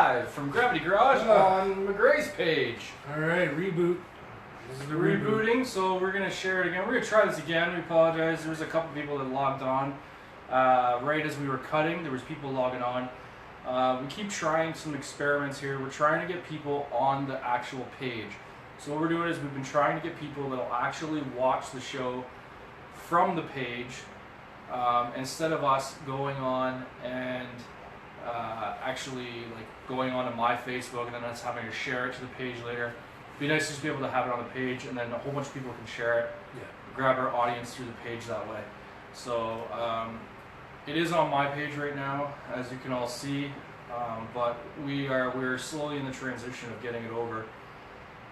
live from Gravity Garage on McGray's page. Alright, reboot. This is the rebooting, so we're going to share it again. We're going to try this again. We apologize. There was a couple people that logged on right as we were cutting. There was people logging on. We keep trying some experiments here. We're trying to get people on the actual page. So what we're doing is we've been trying to get people that will actually watch the show from the page instead of us going on and actually like going on to my Facebook and then us having to share it to the page later. It'd be nice just to be able to have it on the page and then a whole bunch of people can share it, grab our audience through the page that way. So it is on my page right now, as you can all see, but we're slowly in the transition of getting it over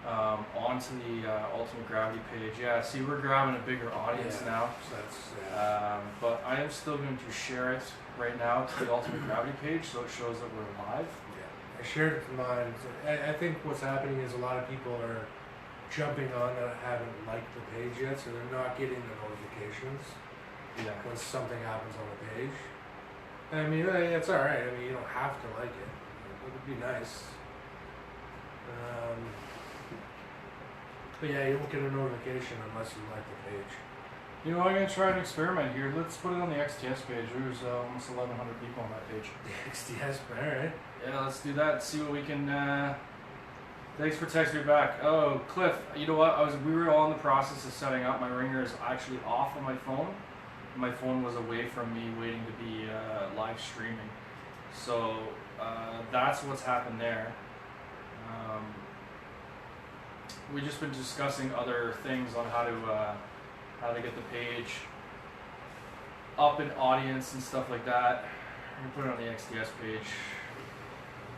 onto the Ultimate Gravity page. Yeah, see, we're grabbing a bigger audience now. But I am still going to share it right now to the Ultimate Gravity page so it shows that we're live. Yeah, I shared it to mine. I think what's happening is a lot of people are jumping on that haven't liked the page yet, so they're not getting the notifications when something happens on the page. I mean, it's alright. I mean, you don't have to like it. It would be nice. But yeah, you won't get a notification unless you like the page. You know, I'm going to try an experiment here. Let's put it on the XTS page. There's almost 1,100 people on that page. The XTS, alright. Yeah, let's do that. See what we can... Thanks for texting me back. Oh, Cliff, you know what? We were all in the process of setting up. My ringer is actually off on my phone. My phone was away from me waiting to be live streaming. So that's what's happened there. We've just been discussing other things on how to get the page up in audience and stuff like that. I'm gonna put it on the XDS page.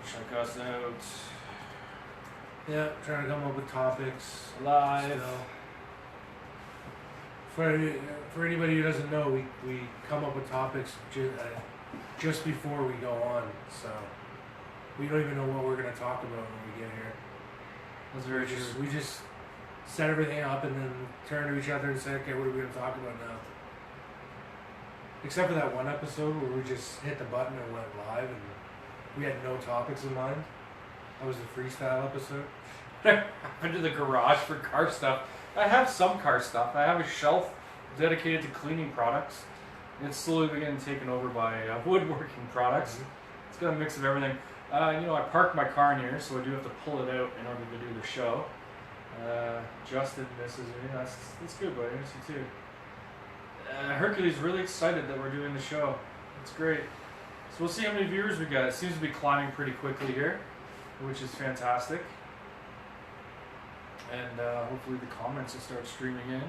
Check us out. Yeah, trying to come up with topics Live. For anybody who doesn't know, we come up with topics just before we go on, so we don't even know what we're going to talk about when we get here. That's very true. We just set everything up and then turn to each other and say, okay, what are we going to talk about now? Except for that one episode where we just hit the button and went live and we had no topics in mind. That was the freestyle episode. Into the garage for car stuff. I have some car stuff. I have a shelf dedicated to cleaning products. It's slowly getting taken over by woodworking products. Mm-hmm. It's got a mix of everything. I parked my car in here, so I do have to pull it out in order to do the show. Justin misses me. That's good, buddy. I miss you too. Hercules really excited that we're doing the show. It's great. So we'll see how many viewers we got. It seems to be climbing pretty quickly here, which is fantastic. And hopefully the comments will start streaming in.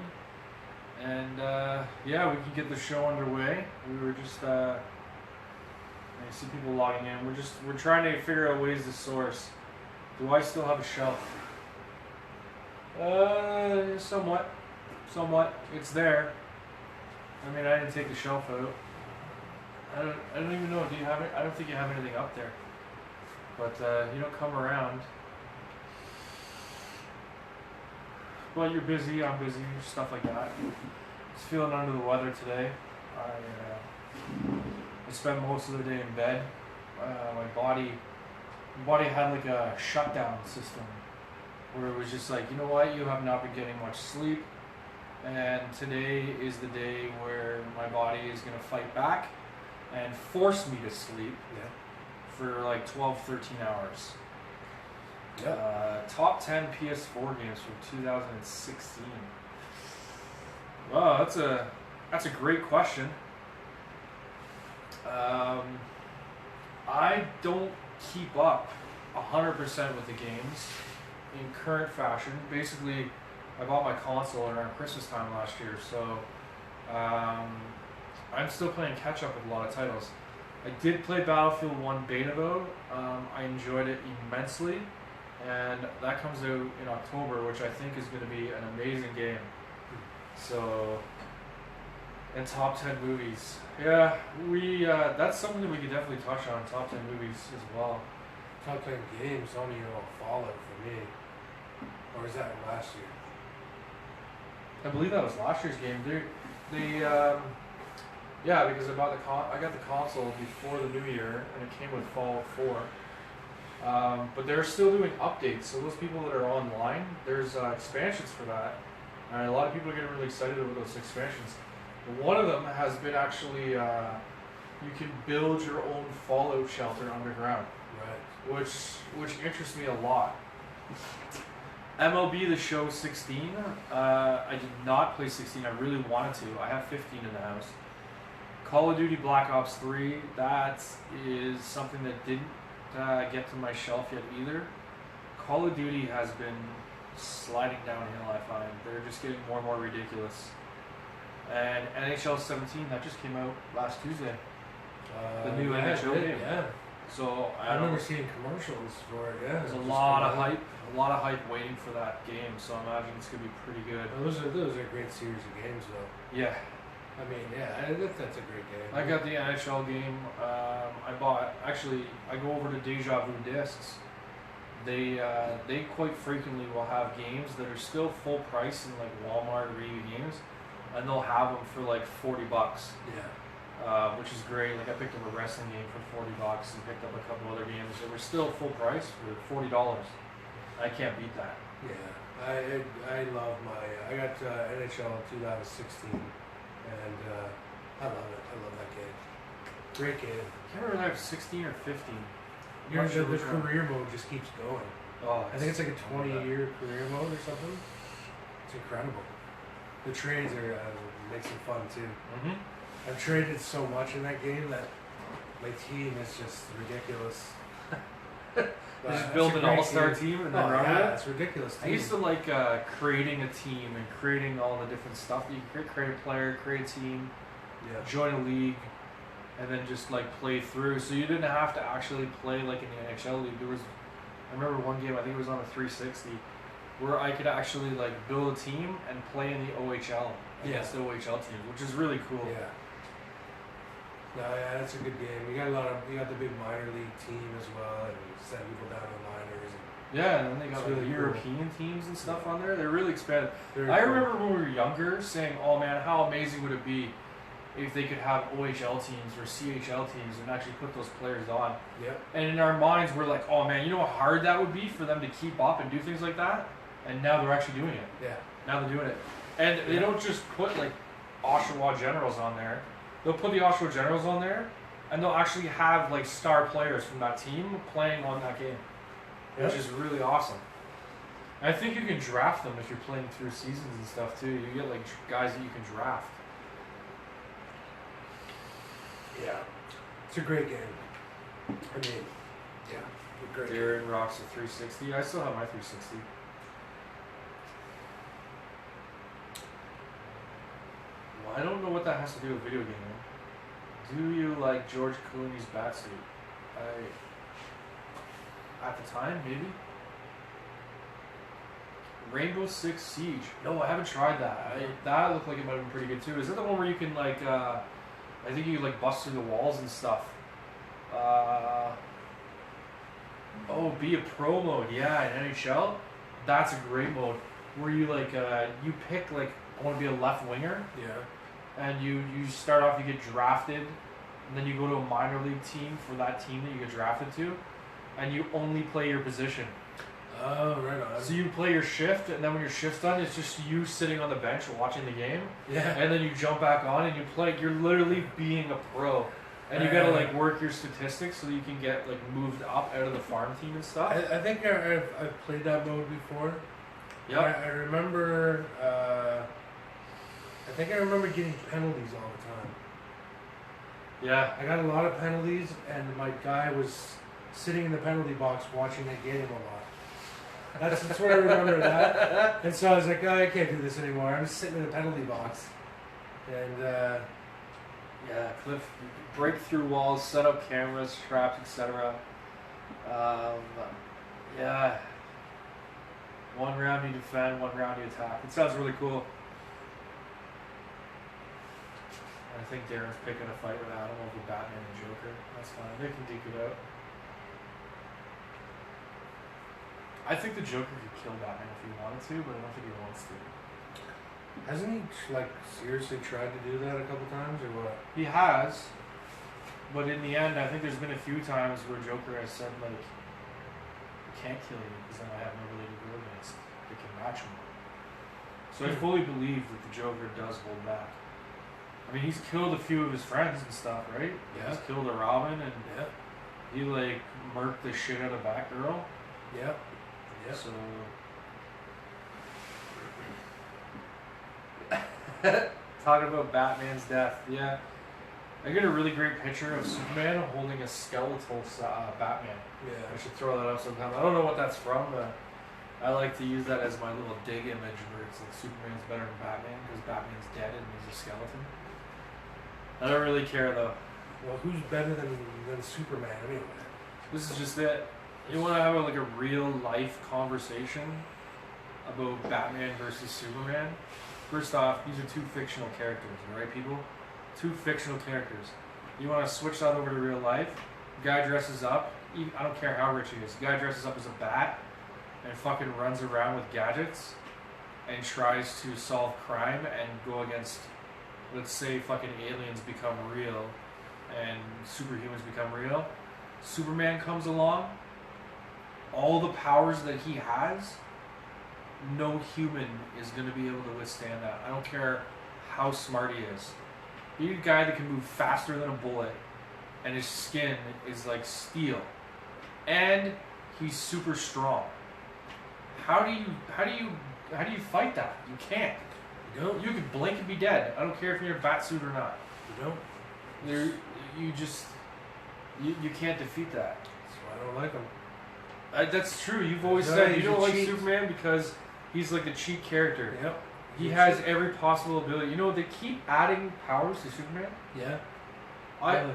And we can get the show underway. We were just I see people logging in. We're trying to figure out ways to source. Do I still have a shelf? Somewhat. It's there. I mean, I didn't take the shelf out. I don't even know. Do you have it? I don't think you have anything up there. But you don't come around. Well, you're busy, I'm busy, stuff like that. Just feeling under the weather today. I spent most of the day in bed. My body had like a shutdown system where it was just like, you know what, you have not been getting much sleep, and today is the day where my body is going to fight back and force me to sleep for like 12, 13 hours. Top 10 PS4 games from 2016. Wow, that's a great question. I don't keep up 100% with the games in current fashion. Basically, I bought my console around Christmas time last year, so I'm still playing catch up with a lot of titles. I did play Battlefield 1 beta though. I enjoyed it immensely. And that comes out in October, which I think is going to be an amazing game. So, and top 10 movies. Yeah, that's something that we could definitely touch on, top 10 movies as well. Top 10 games, only Fallout for me. Or is that last year? I believe that was last year's game. Because I got the console before the new year, and it came with Fallout 4. But they're still doing updates. So those people that are online, there's expansions for that. And a lot of people are getting really excited about those expansions. One of them has been actually, you can build your own fallout shelter underground. Right. Which interests me a lot. MLB The Show 16. I did not play 16. I really wanted to. I have 15 in the house. Call of Duty Black Ops 3. That is something that didn't get to my shelf yet either. Call of Duty has been sliding downhill. I find they're just getting more and more ridiculous. And NHL 17 that just came out last Tuesday. The new NHL game. Yeah. So I remember seeing commercials for it. Yeah, there's a lot of hype waiting for that game. So I imagine it's gonna be pretty good. Those are a great series of games, though. Yeah. I mean, that's a great game. I got the NHL game. I bought. Actually, I go over to Deja Vu Discs. They quite frequently will have games that are still full price in like Walmart or EB Games, and they'll have them for like $40. Yeah. Which is great. Like I picked up a wrestling game for $40 and picked up a couple other games that were still full price for $40. I can't beat that. Yeah, I love I got NHL 2016, and I love it. I love that game. Great game. I can't remember if I have 16 or 15. The career mode just keeps going. Oh, I think it's like a 20-year career mode or something. It's incredible. The trades makes it fun too. Mm-hmm. I've traded so much in that game that my team is just ridiculous. Just build an all-star team and then run it. Yeah, it's ridiculous. I used to like creating a team and creating all the different stuff that you could create a player, create a team, join a league, and then just like play through. So you didn't have to actually play like in the NHL league. I remember one game, I think it was on a 360, where I could actually like build a team and play in the OHL against the OHL teams, which is really cool. Yeah. No, yeah, that's a good game. You got the big minor league team as well, and you send people down to minors. Yeah, and then they got like really European teams and stuff on there. They're really expanded. Very I cool. remember when we were younger saying, "Oh man, how amazing would it be if they could have OHL teams or CHL teams and actually put those players on?" Yep. And in our minds, we're like, "Oh man, you know how hard that would be for them to keep up and do things like that." And now they're actually doing it. Yeah. Now they're doing it, and they don't just put like Oshawa Generals on there. They'll put the Oshawa Generals on there, and they'll actually have like star players from that team playing on that game, which is really awesome. And I think you can draft them if you're playing through seasons and stuff too. You get like guys that you can draft. Yeah, it's a great game. I mean, yeah, a great game. Darren rocks a 360. I still have my 360. Well, I don't know what that has to do with video gaming. Do you like George Clooney's Batsuit? At the time, maybe. Rainbow Six Siege. No, I haven't tried that. That looked like it might have been pretty good too. Is that the one where you can like, I think you can like bust through the walls and stuff. Be a pro mode. Yeah, in NHL. That's a great mode. Where you like, you pick like, I want to be a left winger. Yeah. And you start off, you get drafted, and then you go to a minor league team for that team that you get drafted to, and you only play your position. Oh, right on. So you play your shift, and then when your shift's done, it's just you sitting on the bench watching the game. Yeah. And then you jump back on and you play. You're literally being a pro, and you gotta like work your statistics so that you can get like moved up out of the farm team and stuff. I think I've played that mode before. Yeah. I remember. I think I remember getting penalties all the time. Yeah. I got a lot of penalties, and my guy was sitting in the penalty box watching that game a lot. That's where I remember that. And so I was like, oh, I can't do this anymore. I'm just sitting in the penalty box. And, yeah, Cliff, break through walls, set up cameras, traps, etc. Yeah. One round you defend, one round you attack. It sounds really cool. I think Darren's picking a fight with Adam over Batman and Joker. That's fine. They can duke it out. I think the Joker could kill Batman if he wanted to, but I don't think he wants to. Hasn't he, like, seriously tried to do that a couple times, or what? He has, but in the end, I think there's been a few times where Joker has said, like, can't kill you because then I have nobody to go against that can match me. So I fully believe that the Joker does hold back. I mean, he's killed a few of his friends and stuff, right? Yeah. He's killed a Robin and Yeah. he like murked the shit out of Batgirl. Yeah. Yeah. So talking about Batman's death, yeah. I get a really great picture of Superman holding a skeletal Batman. Yeah. I should throw that up sometime. I don't know what that's from, but I like to use that as my little dig image where it's like Superman's better than Batman because Batman's dead and he's a skeleton. I don't really care though. Well, who's better than Superman anyway? This is just it. You want to have like a real life conversation about Batman versus Superman? First off, these are two fictional characters, right, people? Two fictional characters. You want to switch that over to real life? Guy dresses up. I don't care how rich he is. Guy dresses up as a bat and fucking runs around with gadgets and tries to solve crime and go against, let's say, fucking aliens become real and superhumans become real. Superman comes along. All the powers that he has, no human is going to be able to withstand that. I don't care how smart he is. You need a guy that can move faster than a bullet, and his skin is like steel, and he's super strong. How do you fight that? You can't. You don't. You could blink and be dead. I don't care if you're in a bat suit or not. You don't. You can't defeat that. That's why I don't like him. That's true. You've always No, said you he's don't a like cheat. Superman because he's like a cheat character. Yep. He has every possible ability. You know, they keep adding powers to Superman. Yeah. I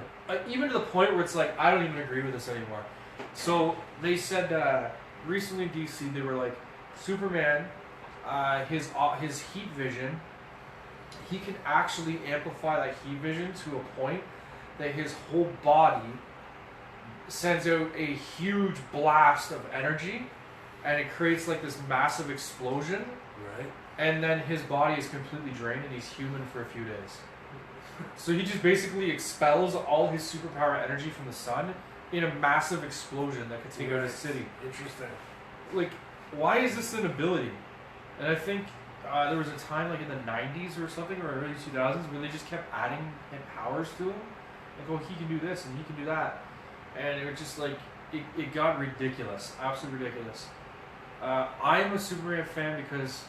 even to the point where it's like I don't even agree with this anymore. So they said recently in DC they were like Superman, his heat vision, he can actually amplify that heat vision to a point that his whole body sends out a huge blast of energy, and it creates like this massive explosion. Right. And then his body is completely drained and he's human for a few days. So he just basically expels all his superpower energy from the sun in a massive explosion that could take out a city. Interesting. Like, why is this an ability? And I think there was a time like in the 90s or something, or early 2000s, where they just kept adding powers to him. Like, oh, he can do this and he can do that. And it was just like, it got ridiculous. Absolutely ridiculous. I'm a Superman fan because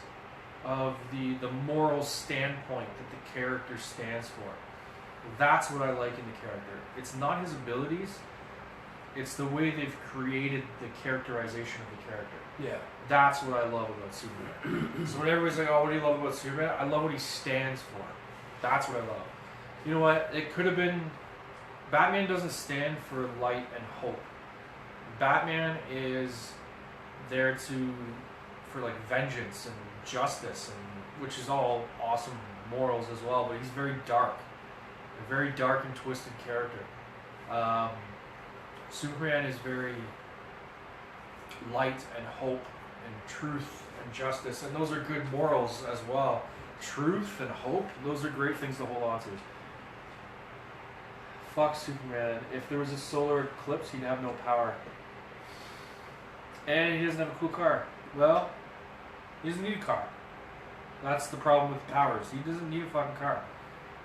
of the moral standpoint that the character stands for. That's what I like in the character. It's not his abilities, it's the way they've created the characterization of the character. Yeah. That's what I love about Superman. So when everybody's like, oh, what do you love about Superman? I love what he stands for. That's what I love. You know what? It could have been... Batman doesn't stand for light and hope. Batman is there for like vengeance and justice, and which is all awesome morals as well, but he's very dark. A very dark and twisted character. Superman is very light and hope and truth and justice, and those are good morals as well. Truth and hope, those are great things to hold on to. Fuck Superman. If there was a solar eclipse, he'd have no power. And he doesn't have a cool car. Well, he doesn't need a car. That's the problem with powers. He doesn't need a fucking car.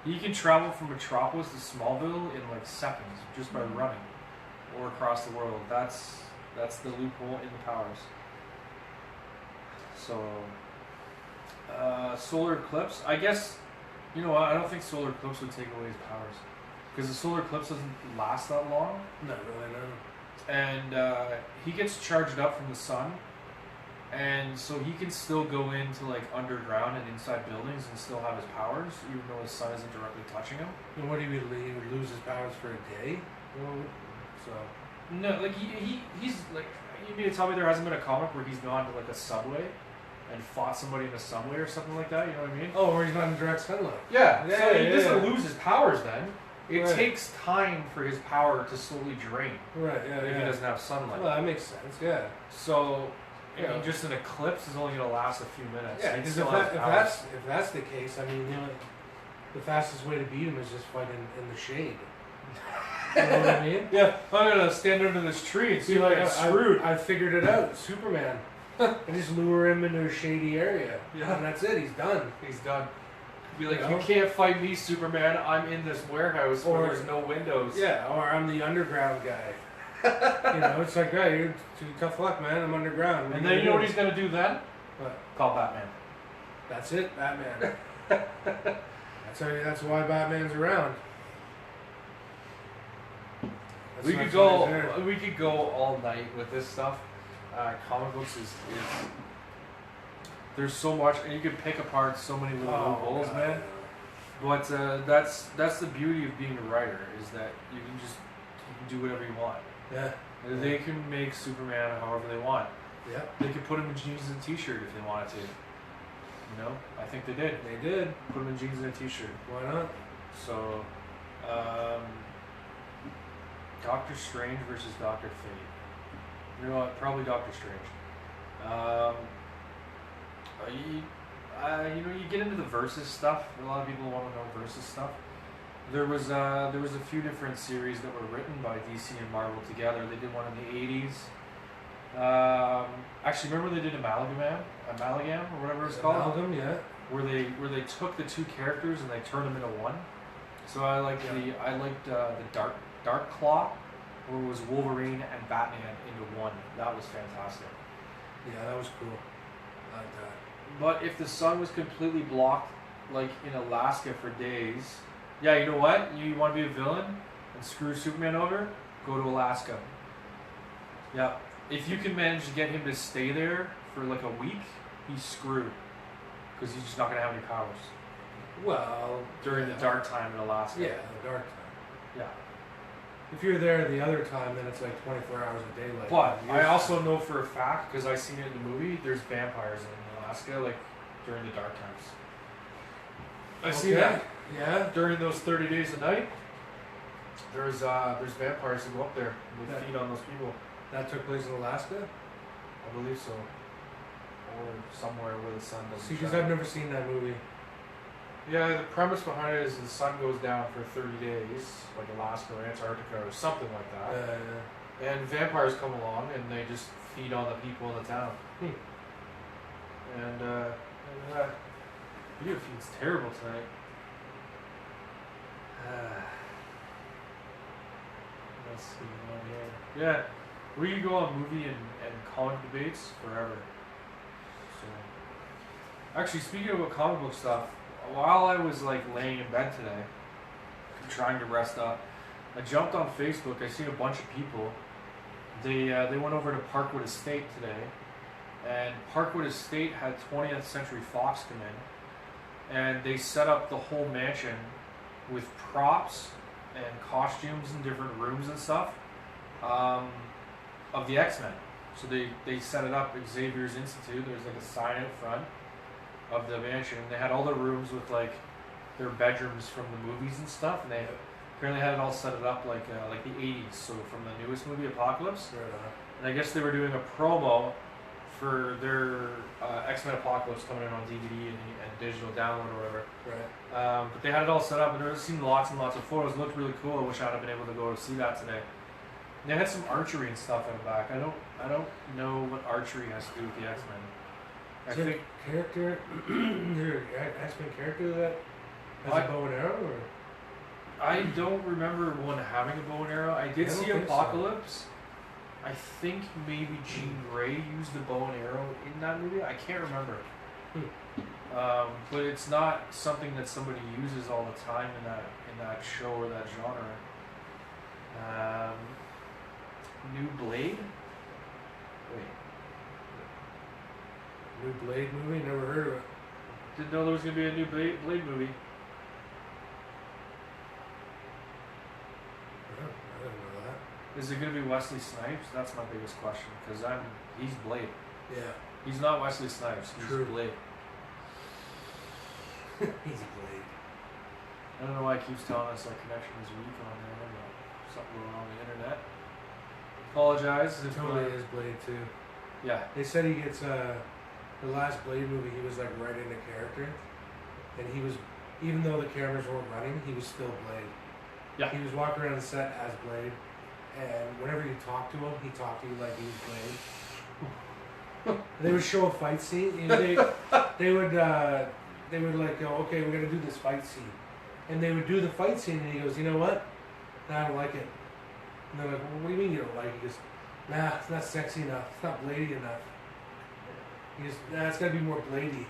He can travel from Metropolis to Smallville in like seconds just by running, or across the world. That's the loophole in the powers. So, solar eclipse. I guess, you know what? I don't think solar eclipse would take away his powers, because the solar eclipse doesn't last that long. Not really, no. And he gets charged up from the sun, and so he can still go into like underground and inside buildings and still have his powers, even though his sun isn't directly touching him. And what he would lose his powers for a day? Well, so no, like he's like, you mean to tell me there hasn't been a comic where he's gone to like a subway and fought somebody in a subway or something like that? You know what I mean? Oh, or he's not in direct sunlight. Yeah. Yeah, So he yeah, doesn't yeah. lose his powers then. It Right. takes time for his power to slowly drain Right. Yeah. if Yeah. he doesn't have sunlight. Well, that makes sense. Yeah. So, I Yeah. mean, just an eclipse is only going to last a few minutes. Yeah. He Because still has powers. if that's the case, I mean, you know, the fastest way to beat him is just fight in the shade. You know what I mean? Yeah, I'm gonna stand under this tree and see if I get screwed. I figured it out. Superman. I just lure him into a shady area. Yeah. And that's it. He's done. He's done. Be like, You you know? can't fight me, Superman. I'm in this warehouse where Or- there's no windows. Yeah, or I'm the underground guy. You know, it's like, hey, you're tough luck, man. I'm underground. And then you know what he's gonna do then? What? Call Batman. That's it, Batman. That's why Batman's around. That's We why could he's there. go. We could go all night with this stuff. Comic books is there's so much, and you can pick apart so many little loopholes, God. man. But that's the beauty of being a writer, is that you can do whatever you want. Yeah. They can make Superman however they want. Yeah. They could put him in jeans and a t-shirt if they wanted to. You know, I think they did. They did. Put him in jeans and a t-shirt. Why not? So, Doctor Strange versus Doctor Fate. You know what? Probably Doctor Strange. You get into the versus stuff. A lot of people want to know versus stuff. There was a few different series that were written by DC and Marvel together. They did one in the '80s. Actually, remember they did Amalgam or whatever it's called, Amalgam, yeah. where they took the two characters and they turned them into one. So I liked the Dark Claw, where it was Wolverine and Batman into one. That was fantastic. Yeah, that was cool. I like that. But if the sun was completely blocked, like in Alaska for days, yeah, you know what? You want to be a villain and screw Superman over? Go to Alaska. Yeah. If you can manage to get him to stay there for like a week, he's screwed. Because he's just not going to have any powers. Well, During the dark time in Alaska. yeah, the dark time. Yeah. If you're there the other time, then it's like 24 hours of daylight. But I also know for a fact, because I seen it in the movie, there's vampires in Alaska, like during the dark times. I see that. Yeah. During those 30 days a night, there's vampires who go up there and they Yeah. feed on those people. That took place in Alaska? I believe so. Or somewhere where the sun doesn't See, because shine. I've never seen that movie. Yeah, the premise behind it is the sun goes down for 30 days, like Alaska or Antarctica or something like that. And vampires come along and they just feed on the people in the town. And video feed's terrible tonight. Let's see on here. Yeah, we could go on movie and comic debates forever. So, actually, speaking about comic book stuff, while I was like laying in bed today, trying to rest up, I jumped on Facebook. I seen a bunch of people. They went over to Parkwood Estate today, and Parkwood Estate had 20th Century Fox come in, and they set up the whole mansion with props and costumes in different rooms and stuff of the X-Men. So they set it up, Xavier's Institute. There's like a sign out front of the mansion. They had all the rooms with like their bedrooms from the movies and stuff, and they apparently had it all set it up like the 80s, so from the newest movie Apocalypse. Right on. And I guess they were doing a promo for their X-Men Apocalypse coming in on DVD and digital download or whatever. Right. But they had it all set up, and there seen lots and lots of photos. It looked really cool. I wish I'd have been able to go see that today. And they had some archery and stuff in the back. I don't know what archery has to do with the X-Men. I Is there think a character, your X-Men character that has a bow and arrow, or? I don't remember one having a bow and arrow. I did I don't see think so. Apocalypse. I think maybe Jean Grey used a bow and arrow in that movie. I can't remember. But it's not something that somebody uses all the time in that show or that genre. New Blade? Wait. New Blade movie? Never heard of it. Didn't know there was going to be a new Blade movie. I didn't know that. Is it going to be Wesley Snipes? That's my biggest question, because he's Blade. Yeah. He's not Wesley Snipes. He's True. Blade. He's a Blade. I don't know why it keeps telling us our connection is weak on there, but something going on the internet. Apologize. It totally is Blade too. Yeah. They said he gets the last Blade movie. He was like right into character, and he was, even though the cameras weren't running, he was still Blade. Yeah. He was walking around the set as Blade, and whenever you talk to him, he talked to you like he was Blade. They would show a fight scene. And they would like go, okay, we're gonna do this fight scene, and they would do the fight scene, and he goes, you know what? Nah, I don't like it. And they're like, well, what do you mean you don't like it? He goes, nah, it's not sexy enough. It's not Blady enough. He goes, nah, it's gotta be more Blady.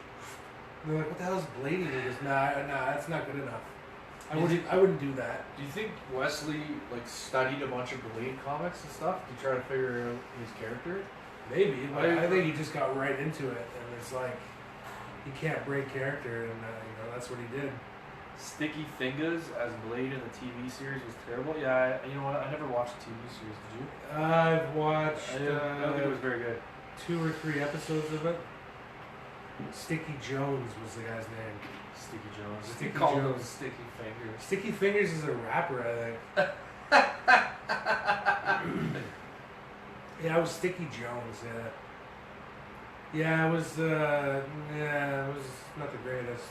And they're like, what the hell is Blady? And he goes, nah, that's not good enough. I wouldn't do that. Do you think Wesley like studied a bunch of Blade comics and stuff to try to figure out his character? Maybe, but I think he just got right into it, and it's like he can't break character, and that's what he did. Sticky Fingers as Blade in the TV series was terrible. Yeah, you know what? I never watched the TV series. Did you? I've watched. I don't think it was very good. 2 or 3 episodes of it. Sticky Jones was the guy's name. Sticky Jones. Sticky called Jones. him Sticky Fingers. Sticky Fingers is a rapper, I think. Yeah, it was Sticky Jones. Yeah, it was not the greatest.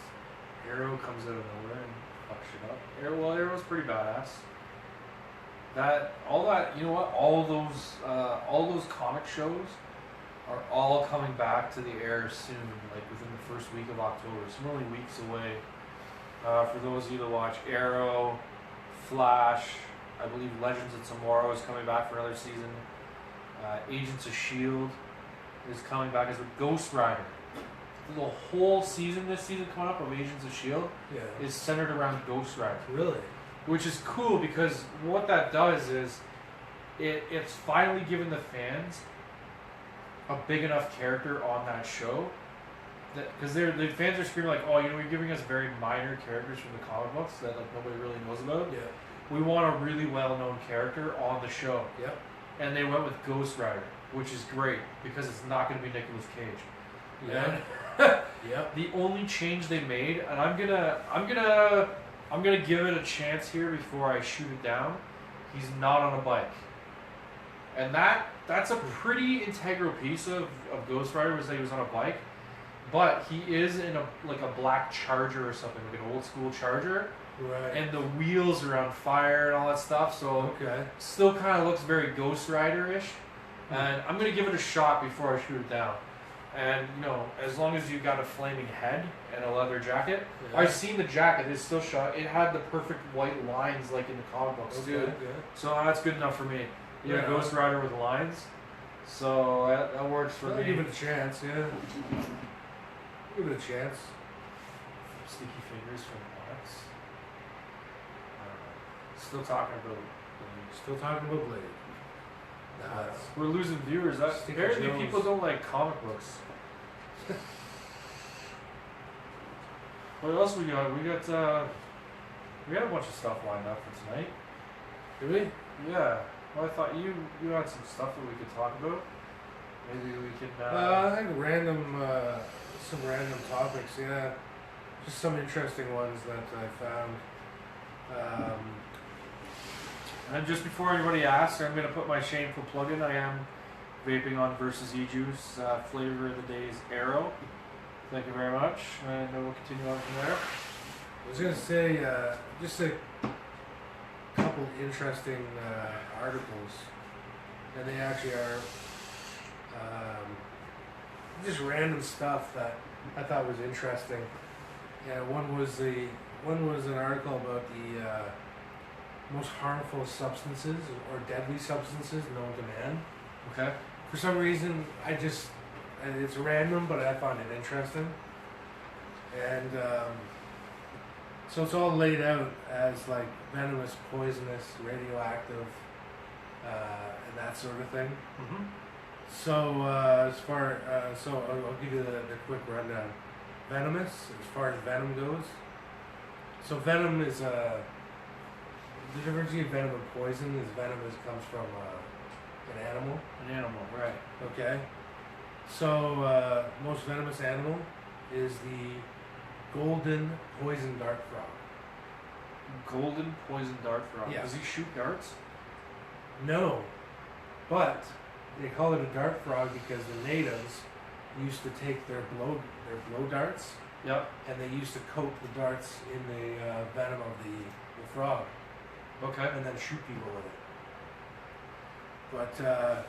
Arrow comes out of nowhere and fucks shit up. Arrow's pretty badass. You know what? All those comic shows are all coming back to the air soon, like within the first week of October. So we're only weeks away. For those of you that watch Arrow, Flash, I believe Legends of Tomorrow is coming back for another season. Agents of S.H.I.E.L.D. is coming back as a Ghost Rider. The whole season this season coming up of Agents of S.H.I.E.L.D. is centered around Ghost Rider. Really? Which is cool because what that does is it's finally given the fans a big enough character on that show because the fans are screaming like, oh, you're giving us very minor characters from the comic books that like nobody really knows about. Yeah. We want a really well-known character on the show. Yep. And they went with Ghost Rider, which is great because it's not going to be Nicolas Cage. Yeah. Yep. The only change they made, and I'm gonna give it a chance here before I shoot it down. He's not on a bike, and that's a pretty integral piece of Ghost Rider was that he was on a bike, but he is in a black Charger or something, like an old school Charger. Right. And the wheels are on fire and all that stuff, so still kind of looks very Ghost Rider-ish. And I'm gonna give it a shot before I shoot it down. And as long as you got a flaming head and a leather jacket, I've seen the jacket. It's still shot. It had the perfect white lines like in the comic books too. Okay. So that's good enough for me. Yeah, Ghost Rider with lines. So that works for me. Give it a chance. Yeah. Give it a chance. Sticky Fingers from Alex. Still talking about Blade. We're losing viewers. Apparently people don't like comic books. What else we got? We got a bunch of stuff lined up for tonight. Did we? Yeah. Well, I thought you had some stuff that we could talk about. Maybe we can. I think some random topics. Yeah, just some interesting ones that I found. And just before anybody asks, I'm going to put my shameful plug in. I am vaping on Versus E-Juice. Flavor of the day is Arrow. Thank you very much. And we'll continue on from there. I was going to say, just a couple interesting articles. And they actually are just random stuff that I thought was interesting. Yeah, one was an article about the most harmful substances or deadly substances known to man. Okay. For some reason, it's random, but I found it interesting. And so it's all laid out as like venomous, poisonous, radioactive, and that sort of thing. Mm-hmm. So I'll give you the quick rundown. Venomous, as far as venom goes. So venom is the difference between venom and poison is venom comes from an animal. An animal, right. Okay. So most venomous animal is the golden poison dart frog. Golden poison dart frog. Yeah. Does he shoot darts? No. But they call it a dart frog because the natives used to take their blow darts. Yep. And they used to coat the darts in the venom of the frog. Okay. and then shoot people with it. But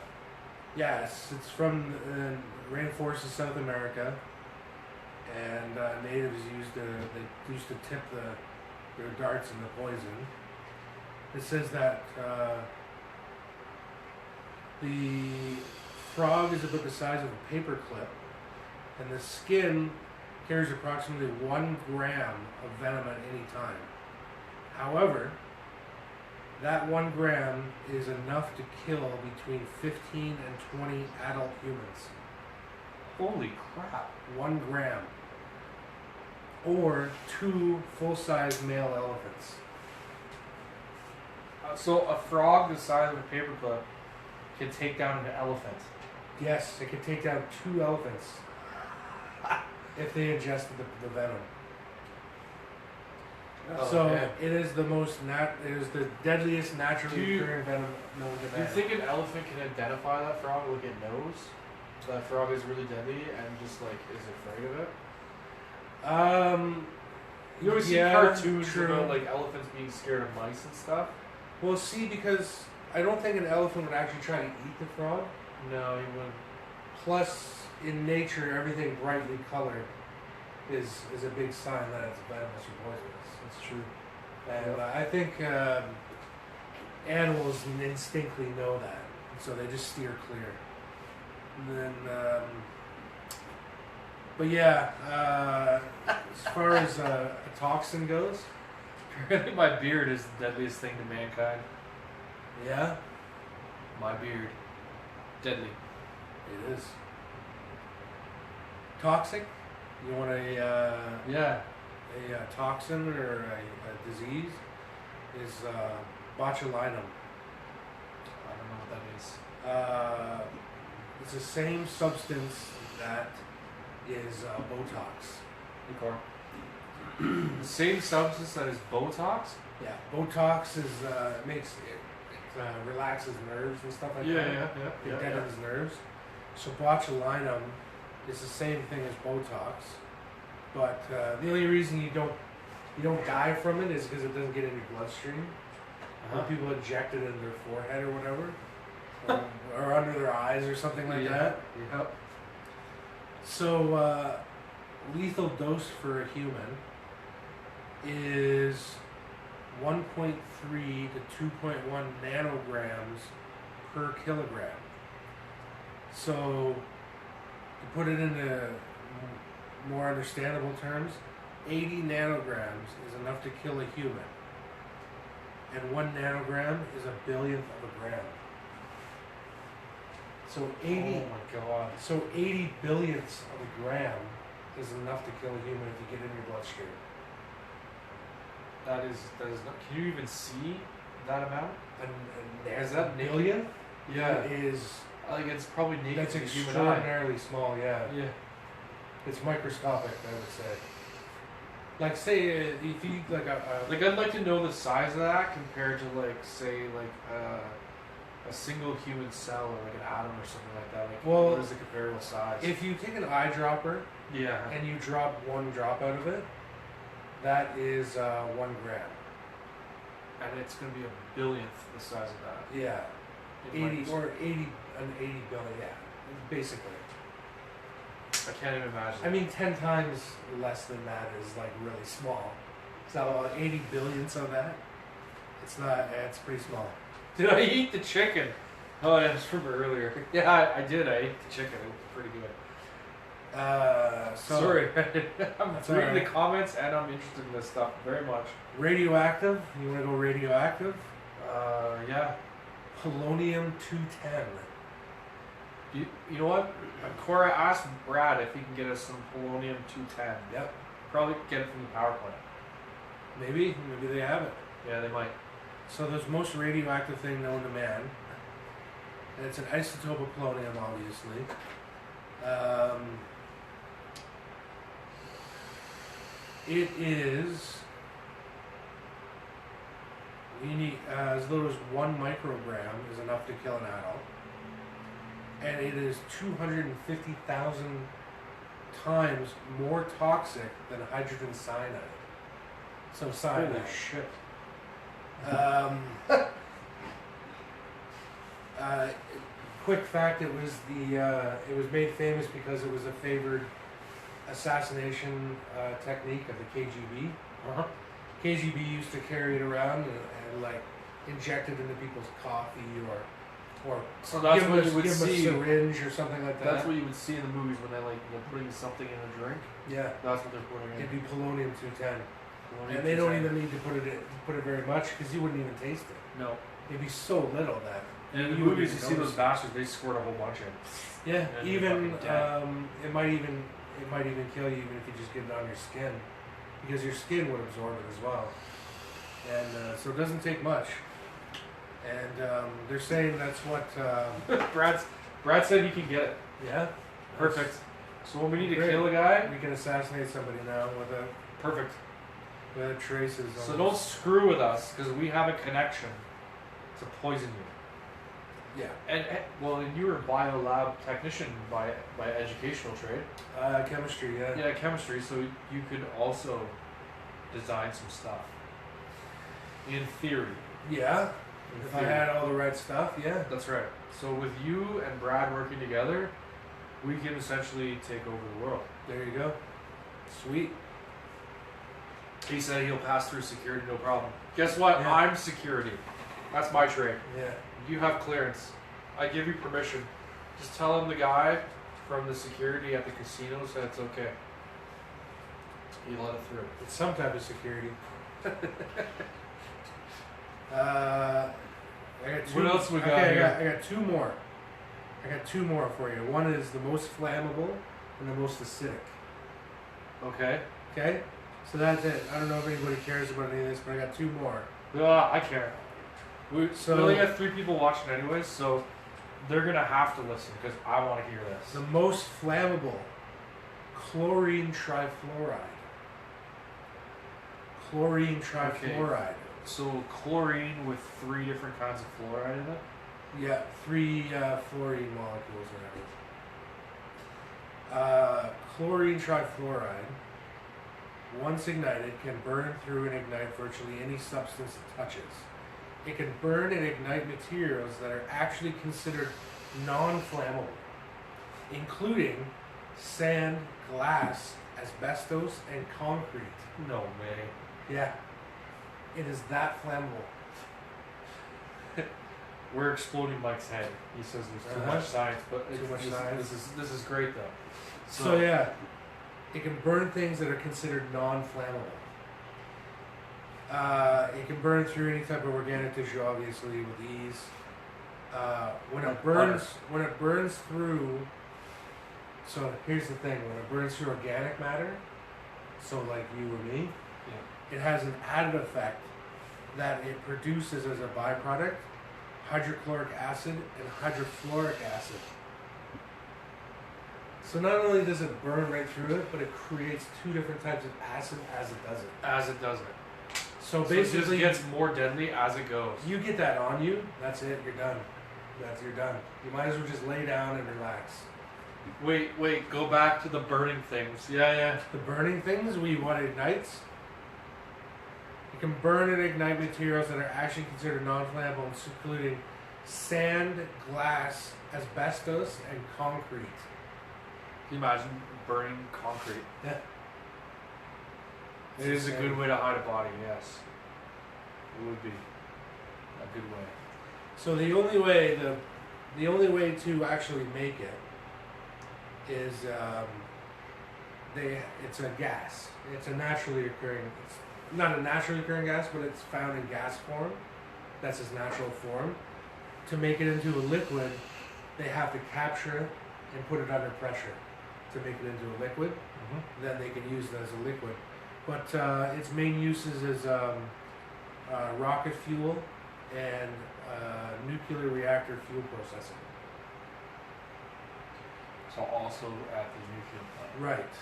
yeah, it's from the rainforests of South America, and natives used to tip their darts into poison. It says that the frog is about the size of a paperclip, and the skin carries approximately 1 gram of venom at any time. However, that 1 gram is enough to kill between 15 and 20 adult humans. Holy crap. 1 gram. Or 2 full-size male elephants. So a frog the size of a paperclip can take down an elephant. Yes, it can take down 2 elephants if they ingested the venom. Oh, so man. it is the deadliest naturally occurring venom known to Do you man. think an elephant can identify that frog, look at nose? That frog is really deadly and just like is afraid of it? You always see cartoons about like elephants being scared of mice and stuff. Well, see, because I don't think an elephant would actually try to eat the frog. No, he wouldn't. Plus, in nature, everything brightly colored is a big sign that it's venomous or poisonous. That's true. And I think animals instinctively know that, so they just steer clear. And then, but yeah, as far as a toxin goes, Apparently my beard is the deadliest thing to mankind. yeah, My beard. Deadly. it is. Toxic? You want Yeah. a toxin or a disease? Is botulinum. I don't know what that is. It's the same substance that is Botox. Okay. The same substance that is Botox? Yeah, Botox is makes it relaxes nerves and stuff like that. It deadens nerves. So botulinum is the same thing as Botox, but the only reason you don't die from it is because it doesn't get in your bloodstream. When people inject it in their forehead or whatever, or under their eyes or something like that. Yep. So lethal dose for a human is 1.3 to 2.1 nanograms per kilogram. So, to put it into more understandable terms, 80 nanograms is enough to kill a human. And 1 nanogram is a billionth of a gram. So 80, Oh my god. so 80 billionths of a gram is enough to kill a human if you get in your bloodstream. That is not. Can you even see that amount? And Is that billion? Yeah. Is Like it's probably naked that's to the human eye. extraordinarily small. Yeah, Yeah. it's microscopic. I would say. Like say if you like Like I'd like to know the size of that compared to like say like a single human cell or like an atom or something like that. Like Well, what is the comparable size? if you take an eyedropper yeah. and you drop 1 drop out of it, that is 1 gram. And it's gonna be a billionth the size of that. Yeah, In 80 microscope. or 80 an 80 billion. Yeah, basically. I can't even imagine. I mean, 10 times less than that is like really small. So 80 billionths of that, it's not. It's pretty small. Did I eat the chicken? Oh, yeah, that's from earlier. Yeah, I did. I ate the chicken. It was pretty good. Sorry. I'm That's reading the alright. comments and I'm interested in this stuff very much. Radioactive. You want to go radioactive? Yeah. Polonium-210. You know what? Cora asked Brad if he can get us some polonium-210. Yep. Probably get it from the power plant. Maybe they have it. Yeah, they might. So there's most radioactive thing known to man. And it's an isotope of polonium, obviously. It is as little as 1 microgram is enough to kill an adult. And it is 250,000 times more toxic than hydrogen cyanide. So cyanide. Holy shit. Quick fact: it was made famous because it was a favored assassination technique of the KGB. Uh-huh. KGB used to carry it around and like inject it into people's coffee or So that's what you would give them see. a syringe or something like that. That's what you would see in the movies when they're putting something in a drink. Yeah, That's what they're putting in. it'd be polonium-210, Polonium and they don't 210. even need to put it very much because you wouldn't even taste it. No. It'd be so little that. And in the You movies, you wouldn't see those notice. bastards. They squirt a whole bunch in. Yeah, And you're even fucking dead. it might even kill you even if you just get it on your skin, because your skin would absorb it as well, and so it doesn't take much. And they're saying that's what. Brad said he can get it. Yeah. Perfect. So when we need to Great. kill a guy, We can assassinate somebody now perfect. without traces. So on don't this. screw with us because we have a connection to poison you. Yeah. And well, and you were a biolab technician by educational trade. Chemistry. Yeah. Yeah, chemistry. So you could also design some stuff. In theory. Yeah. In If I theory. had all the right stuff, yeah. That's right. So with you and Brad working together, we can essentially take over the world. There you go. Sweet. He said he'll pass through security, no problem. Guess what? Yeah. I'm security. That's my trade. Yeah. You have clearance. I give you permission. Just tell him the guy from the security at the casino said it's okay. You let it through. It's some type of security. I got two. What else we got okay, here? I got two more. I got two more for you. One is the most flammable and the most acidic. Okay. Okay? So that's it. I don't know if anybody cares about any of this, but I got two more. I care. We So- only got 3 people watching anyways, so they're gonna have to listen because I want to hear this. The most flammable, chlorine trifluoride. Chlorine trifluoride. So chlorine with 3 different kinds of fluoride in it. Yeah, 3 fluorine molecules or whatever. Chlorine trifluoride, once ignited, can burn through and ignite virtually any substance it touches. It can burn and ignite materials that are actually considered non-flammable, including sand, glass, asbestos, and concrete. No way. Yeah, it is that flammable. We're exploding Mike's head. He says there's too Uh-huh. much science, but Too much this, science. This is great though. So yeah, it can burn things that are considered non-flammable. It can burn through any type of organic tissue, obviously, with ease. When Like it burns through. So here's the thing: when it burns through organic matter, so like you or me, it has an added effect that it produces as a byproduct hydrochloric acid and hydrofluoric acid. So not only does it burn right through it, but it creates 2 different types of acid as it does it. As it does it. So So it basically, just gets more deadly as it goes. you get that on you, that's it, you're done. You're done. You might as well just lay down and relax. Wait, go back to the burning things. Yeah. The burning things, what ignites, you can burn and ignite materials that are actually considered non-flammable, including sand, glass, asbestos, and concrete. Can you imagine burning concrete? Yeah. It is a good way to hide a body, yes. It would be a good way. So the only way to actually make it is it's a gas. It's a naturally occurring. It's not a naturally occurring gas, but it's found in gas form. That's its natural form. To make it into a liquid, they have to capture it and put it under pressure to make it into a liquid. Mm-hmm. Then they can use it as a liquid. But its main uses is rocket fuel and nuclear reactor fuel processing. So also at the nuclear plant. Right.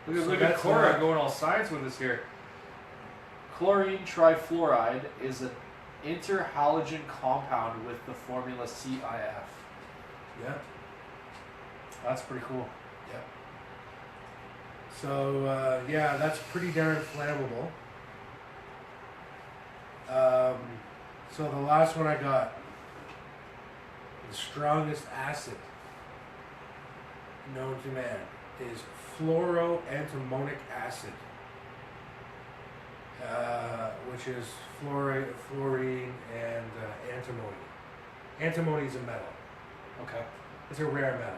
So Look at that's Cora not- going all science with us here. Chlorine trifluoride is an interhalogen compound with the formula CIF. Yeah. That's pretty cool. So yeah, that's pretty darn flammable. So the last one I got, the strongest acid known to man is fluoroantimonic acid, which is fluorine and antimony. Antimony is a metal. Okay. It's a rare metal.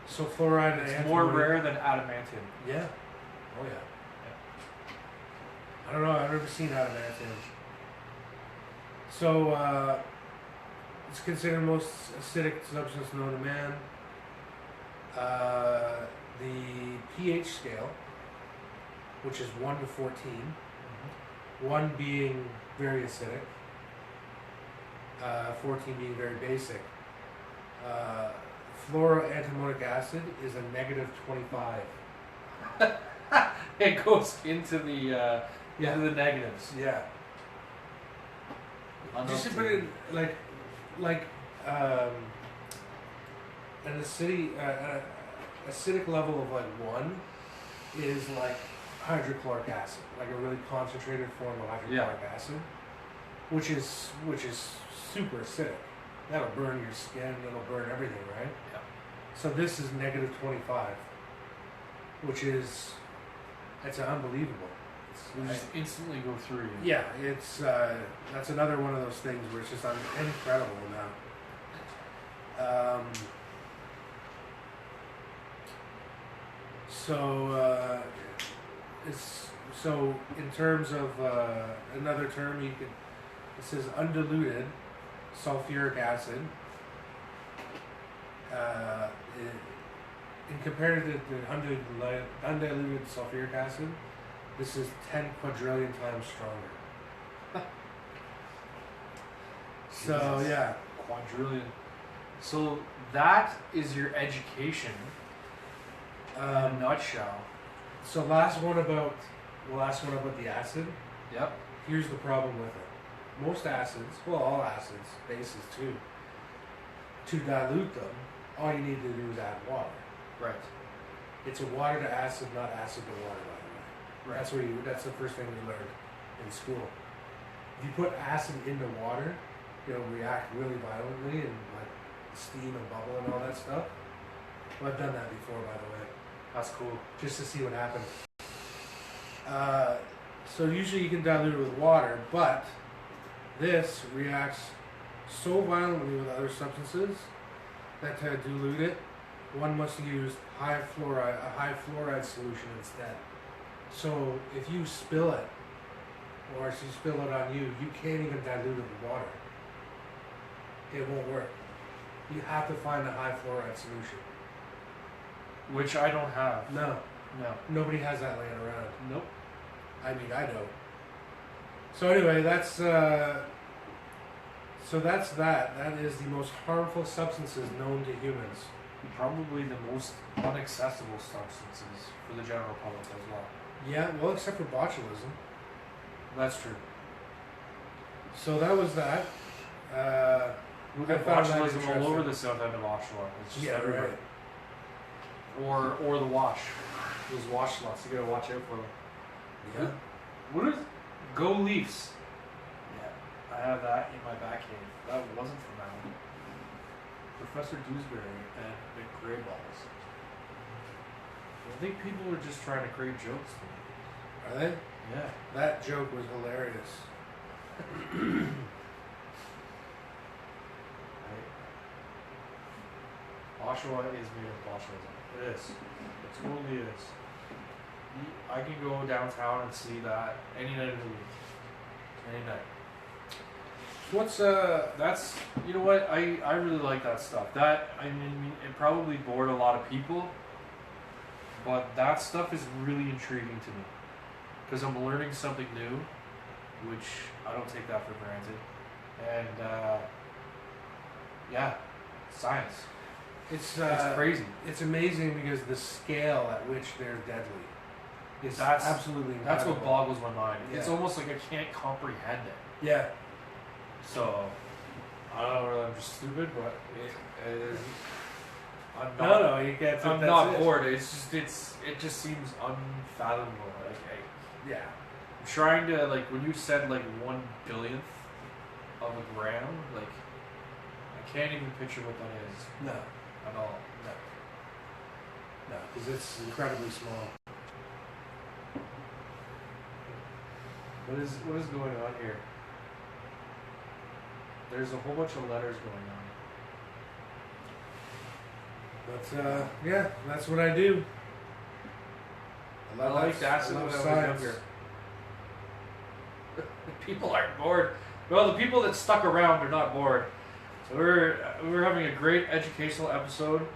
So fluoride and It's antimony. more rare than adamantium. Yeah. Oh yeah. I don't know. I've never seen adamantium. So it's considered the most acidic substance known to man. The pH scale, which is 1 to 14, 1 being very acidic, 14 being very basic. Fluoroantimonic acid is a negative 25. It goes into the negatives. Yeah. Just to put it like an acidic level of like 1 is like hydrochloric acid, like a really concentrated form of hydrochloric acid, which is super acidic. That'll burn your skin. It'll burn everything, right? Yeah. So this is negative 25, which is unbelievable. It will just instantly go through you. Yeah, it's that's another one of those things where it's just an incredible amount. So in terms of another term, it says undiluted sulfuric acid. In compared to the undiluted sulfuric acid, this is 10 quadrillion times stronger. So yeah, Quadrillion. So that is your education in a nutshell. So last one about the acid. Yep. Here's the problem with it. Most acids, well, all acids, bases too. To dilute them, all you need to do is add water. Right. It's a water to acid, not acid to water, by the way. Right. That's the first thing we learned in school. If you put acid into water, it'll react really violently and like steam and bubble and all that stuff. Well, I've done that before, by the way. That's cool. Just to see what happens. So usually you can dilute it with water, but this reacts so violently with other substances that to dilute it, one must use a high fluoride solution instead. So if you spill it, or if you spill it on you, you can't even dilute it with water. It won't work. You have to find a high fluoride solution. Which I don't have. No. No. Nobody has that laying around. Nope. I mean, I don't. So anyway, that's that. That is the most harmful substances known to humans. Probably the most inaccessible substances for the general public as well. Yeah, well, except for botulism. That's true. So that was that. We I got found that botulism all interesting. over the south end of offshore. It's just Yeah, everywhere. right. Or the wash. Those wash slots. You gotta watch out for them. Yeah. What is Go Leafs? Yeah, I have that in my back cave. That wasn't from that one. Professor Dewsbury and Big Gray Balls. I think people are just trying to create jokes to me. Are they? Yeah. That joke was hilarious. Oshawa is made of botulism. It is. It totally is. I can go downtown and see that any night of the week. Any night. What's That's, you know what, I really like that stuff. That, I mean, it probably bored a lot of people, but that stuff is really intriguing to me. Because I'm learning something new, which I don't take that for granted. And, yeah, science. it's crazy. It's amazing because the scale at which they're deadly is That's absolutely That's incredible. what boggles my mind. It's Yeah. almost like I can't comprehend it. Yeah. So, I don't know whether I'm just stupid, but No, you can't. I'm not bored. It just seems unfathomable. Yeah. I'm trying to, like, when you said like 1/1000th of a gram, like, I can't even picture what that is. No. At all. No, because it's incredibly small. What is going on here? There's a whole bunch of letters going on. But yeah, that's what I do. I like that when I was younger. People aren't bored. Well, the people that stuck around are not bored. So we're having a great educational episode.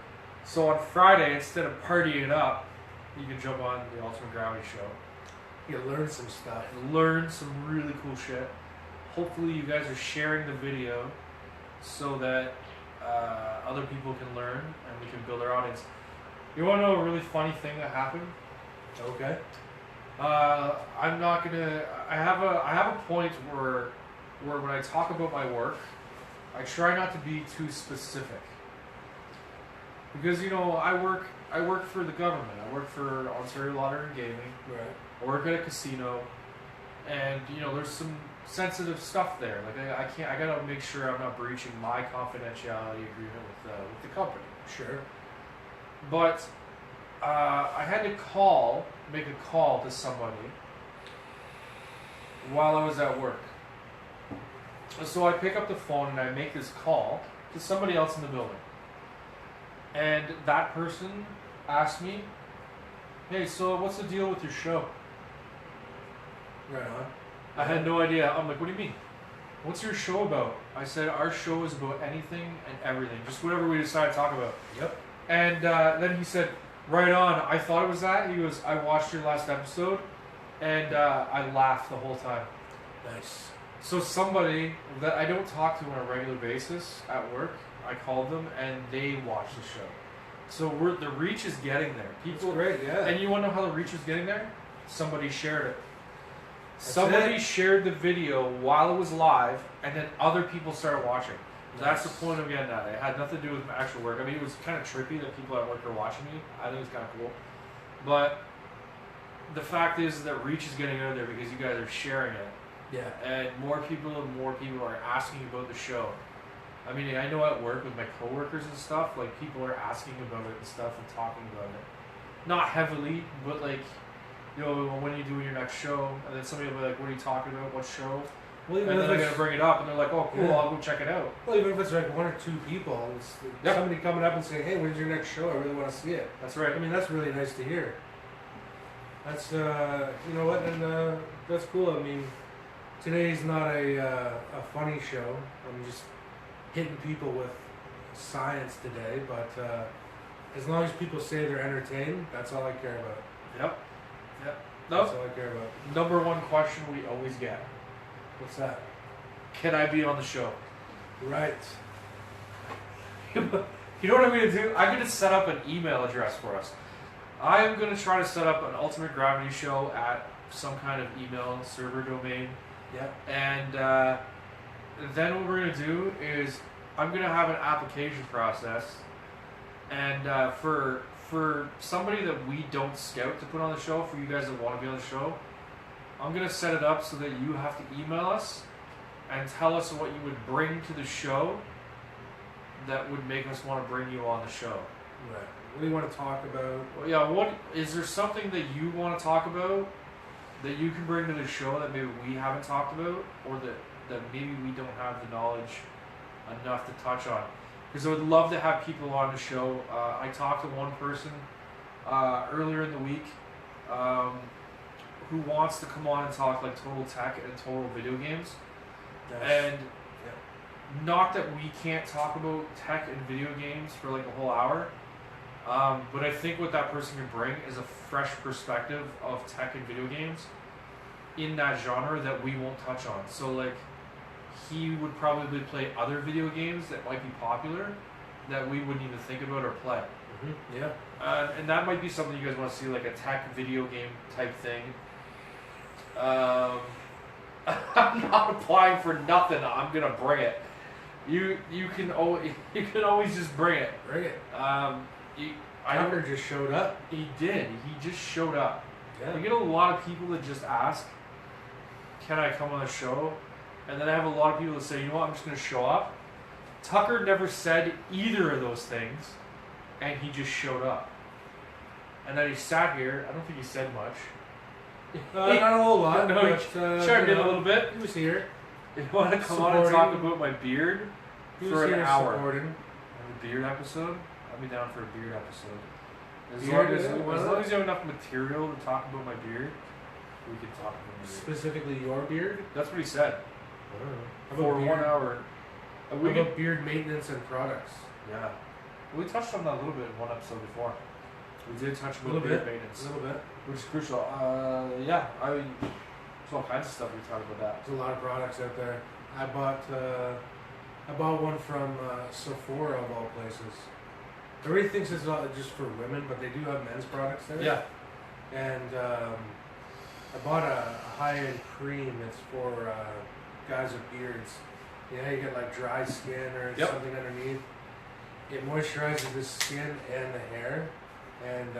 So on Friday, instead of partying it up, you can jump on the Ultimate Gravity Show. You learn some stuff. Learn some really cool shit. Hopefully you guys are sharing the video so that other people can learn and we can build our audience. You want to know a really funny thing that happened? Okay. I'm not gonna. I have a point where when I talk about my work, I try not to be too specific. Because I work for the government. I work for Ontario Lottery and Gaming. Right. I work at a casino, and there's some sensitive stuff there. Like I gotta make sure I'm not breaching my confidentiality agreement with the company. Sure. But I had to make a call to somebody while I was at work. So I pick up the phone and I make this call to somebody else in the building. And that person asked me, "Hey, so what's the deal with your show?" Right on. I had no idea. I'm like, "What do you mean? What's your show about?" I said, "Our show is about anything and everything. Just whatever we decide to talk about." Yep. And then he said, "Right on. I thought it was that." He goes, "I watched your last episode, and I laughed the whole time." Nice. So somebody that I don't talk to on a regular basis at work, I called them, and they watched the show. So the reach is getting there. People, that's great, yeah. And you want to know how the reach is getting there? Somebody shared it. Somebody shared the video while it was live, and then other people started watching. Nice. That's the point I'm getting at. It had nothing to do with my actual work. I mean, it was kind of trippy that people at work are watching me. I think it's kind of cool. But the fact is that reach is getting out there because you guys are sharing it. Yeah. And more people are asking about the show. I mean, I know at work with my coworkers and stuff, like, people are asking about it and stuff and talking about it. Not heavily, but like, when are you doing your next show? And then somebody will be like, "What are you talking about? What show?" Well, even and then I'm going to bring it up, and they're like, "Oh, cool, yeah. I'll go check it out." Well, even if it's like one or two people, it's Yep. somebody coming up and saying, "Hey, when's your next show? I really want to see it." That's right. I mean, that's really nice to hear. That's, you know what, and that's cool. I mean, today's not a funny show. I'm just hitting people with science today, but as long as people say they're entertained, that's all I care about. Yep. That's all I care about. Number one question we always get. What's that? Can I be on the show? Right. You know what I'm going to do? I'm going to set up an email address for us. I am going to try to set up an Ultimate Gravity Show at some kind of email server domain. Yeah. And then what we're going to do is I'm going to have an application process. And for somebody that we don't scout to put on the show, for you guys that want to be on the show, I'm going to set it up so that you have to email us and tell us what you would bring to the show that would make us want to bring you on the show. Right. What do you want to talk about? Well, yeah, is there something that you want to talk about that you can bring to the show that maybe we haven't talked about, or that maybe we don't have the knowledge enough to touch on? Because I would love to have people on the show. I talked to one person earlier in the week who wants to come on and talk like total tech and total video games. Nice. And not that we can't talk about tech and video games for like a whole hour, but I think what that person can bring is a fresh perspective of tech and video games in that genre that we won't touch on. So like, he would probably play other video games that might be popular that we wouldn't even think about or play. Mm-hmm. Yeah. And that might be something you guys want to see, like a tech video game type thing. I'm not applying for nothing. I'm going to bring it. You can always just bring it. Bring it. Tucker just showed up. He did. He just showed up. Yeah. We get a lot of people that just ask, "Can I come on the show?" And then I have a lot of people that say, "You know what? I'm just going to show up." Tucker never said either of those things, and he just showed up. And then he sat here. I don't think he said much. Not a whole lot. No, but, he chimed in a little bit. He was here. You want to come on and talk about my beard for an hour? A beard episode? I'll be down for a beard episode. As long as you have enough material to talk about my beard, we can talk about my beard. Specifically your beard? That's what he said. For 1 hour. How about beard maintenance and products? Yeah. We touched on that a little bit in one episode before. We did touch on beard maintenance. A little bit. Which is crucial. Yeah, there's all kinds of stuff we talk about that. There's a lot of products out there. I bought one from Sephora of all places. Everybody thinks it's just for women, but they do have men's products there. Yeah. And I bought a high-end cream. It's for guys with beards. You know, you get like dry skin or something underneath. It moisturizes the skin and the hair, and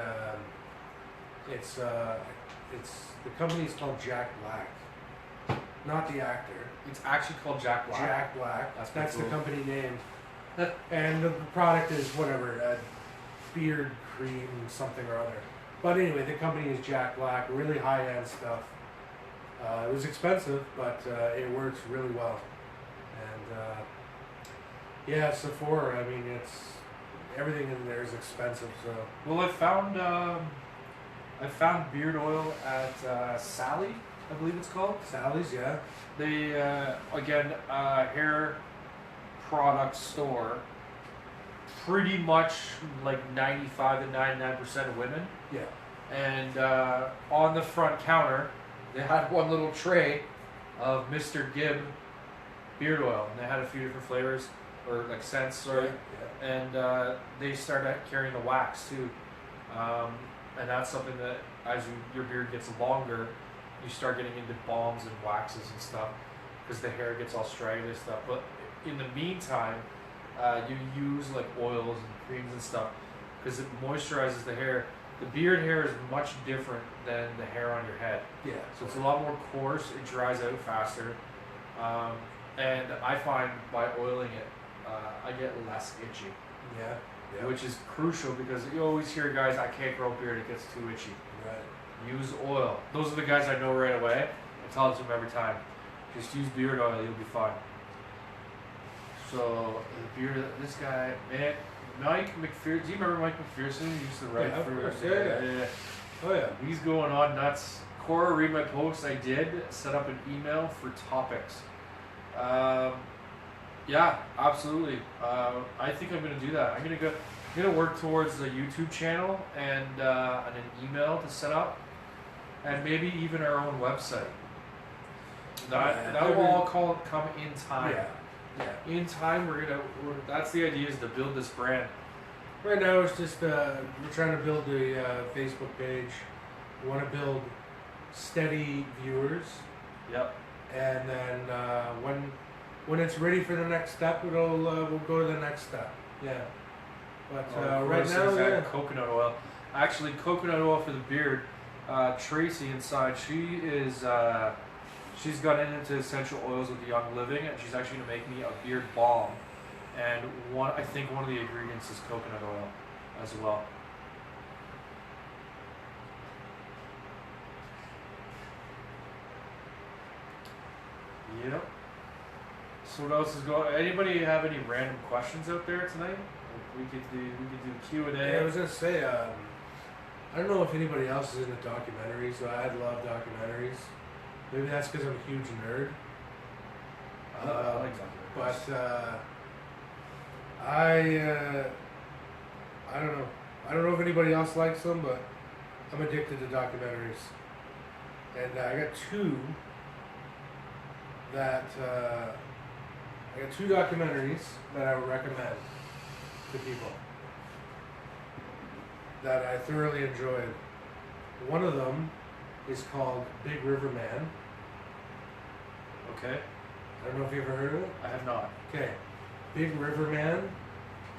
it's the company is called Jack Black, not the actor. It's actually called Jack Black. Jack Black. That's cool. the company name. And the product is whatever, a beard cream something or other. But anyway, the company is Jack Black. Really high-end stuff. It was expensive, but it works really well. And yeah, Sephora. I mean, everything in there is expensive. So well, I found beard oil at Sally, I believe it's called. Sally's, yeah. They again hair product store. Pretty much like 95 to 99% women. Yeah. And on the front counter, they had one little tray of Mr. Gibb beard oil, and they had a few different flavors or like scents, sorry. Yeah. And they started carrying the wax too, and that's something that as your beard gets longer, you start getting into balms and waxes and stuff because the hair gets all straggly and stuff. But in the meantime, you use like oils and creams and stuff because it moisturizes the hair. The beard hair is much different than the hair on your head. Yeah. So it's a lot more coarse. It dries out faster. And I find by oiling it, I get less itchy. Yeah. Yeah. Which is crucial because you always hear guys, I can't grow a beard, it gets too itchy. Right. Use oil. Those are the guys I know right away. I tell it to them every time. Just use beard oil, you'll be fine. So, the beard, this guy, Mike McPherson, do you remember Mike McPherson? He used to write for... Yeah. Oh yeah. He's going on nuts. Cora, read my post. I did set up an email for topics. Yeah, absolutely. I think I'm gonna do that. I'm gonna work towards a YouTube channel and an email to set up, and maybe even our own website. That will all come in time. Yeah. Yeah. In time, that's the idea, is to build this brand. Right now, it's just we're trying to build a Facebook page. We want to build steady viewers. Yep. And then when it's ready for the next step, we'll go to the next step. Yeah. But right now, yeah. Coconut oil. Actually, coconut oil for the beard. Tracy inside, she's gotten into essential oils with the Young Living, and she's actually gonna make me a beard balm. And I think one of the ingredients is coconut oil as well. Yep. So what else is going? Anybody have any random questions out there tonight? We could do Q&A. Yeah, I was gonna say, I don't know if anybody else is into documentaries, but I love documentaries. Maybe that's because I'm a huge nerd. I like documentaries. But I don't know. I don't know if anybody else likes them, but I'm addicted to documentaries. And I got two documentaries that I would recommend to people that I thoroughly enjoyed. One of them is called Big River Man. Okay. I don't know if you ever heard of it. I have not. Okay. Big River Man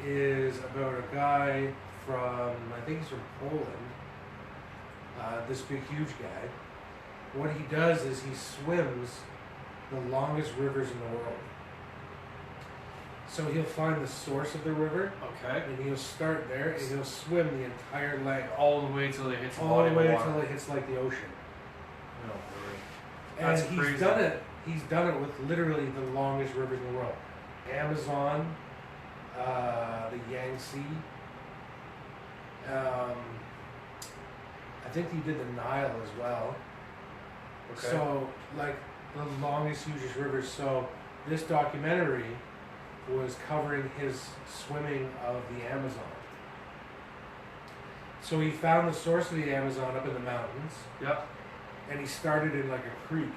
is about a guy from, I think he's from Poland. This big, huge guy. What he does is he swims the longest rivers in the world. So he'll find the source of the river, Okay. and he'll start there, and he'll swim the entire length, All the way till it hits all the way water. until it hits like the ocean. No way. And That's he's crazy. done it. He's done it with literally the longest rivers in the world: Amazon, the Yangtze. I think he did the Nile as well. Okay. So, like the longest, hugest rivers. So, this documentary was covering his swimming of the Amazon. So he found the source of the Amazon up in the mountains, Yep. and he started in like a creek.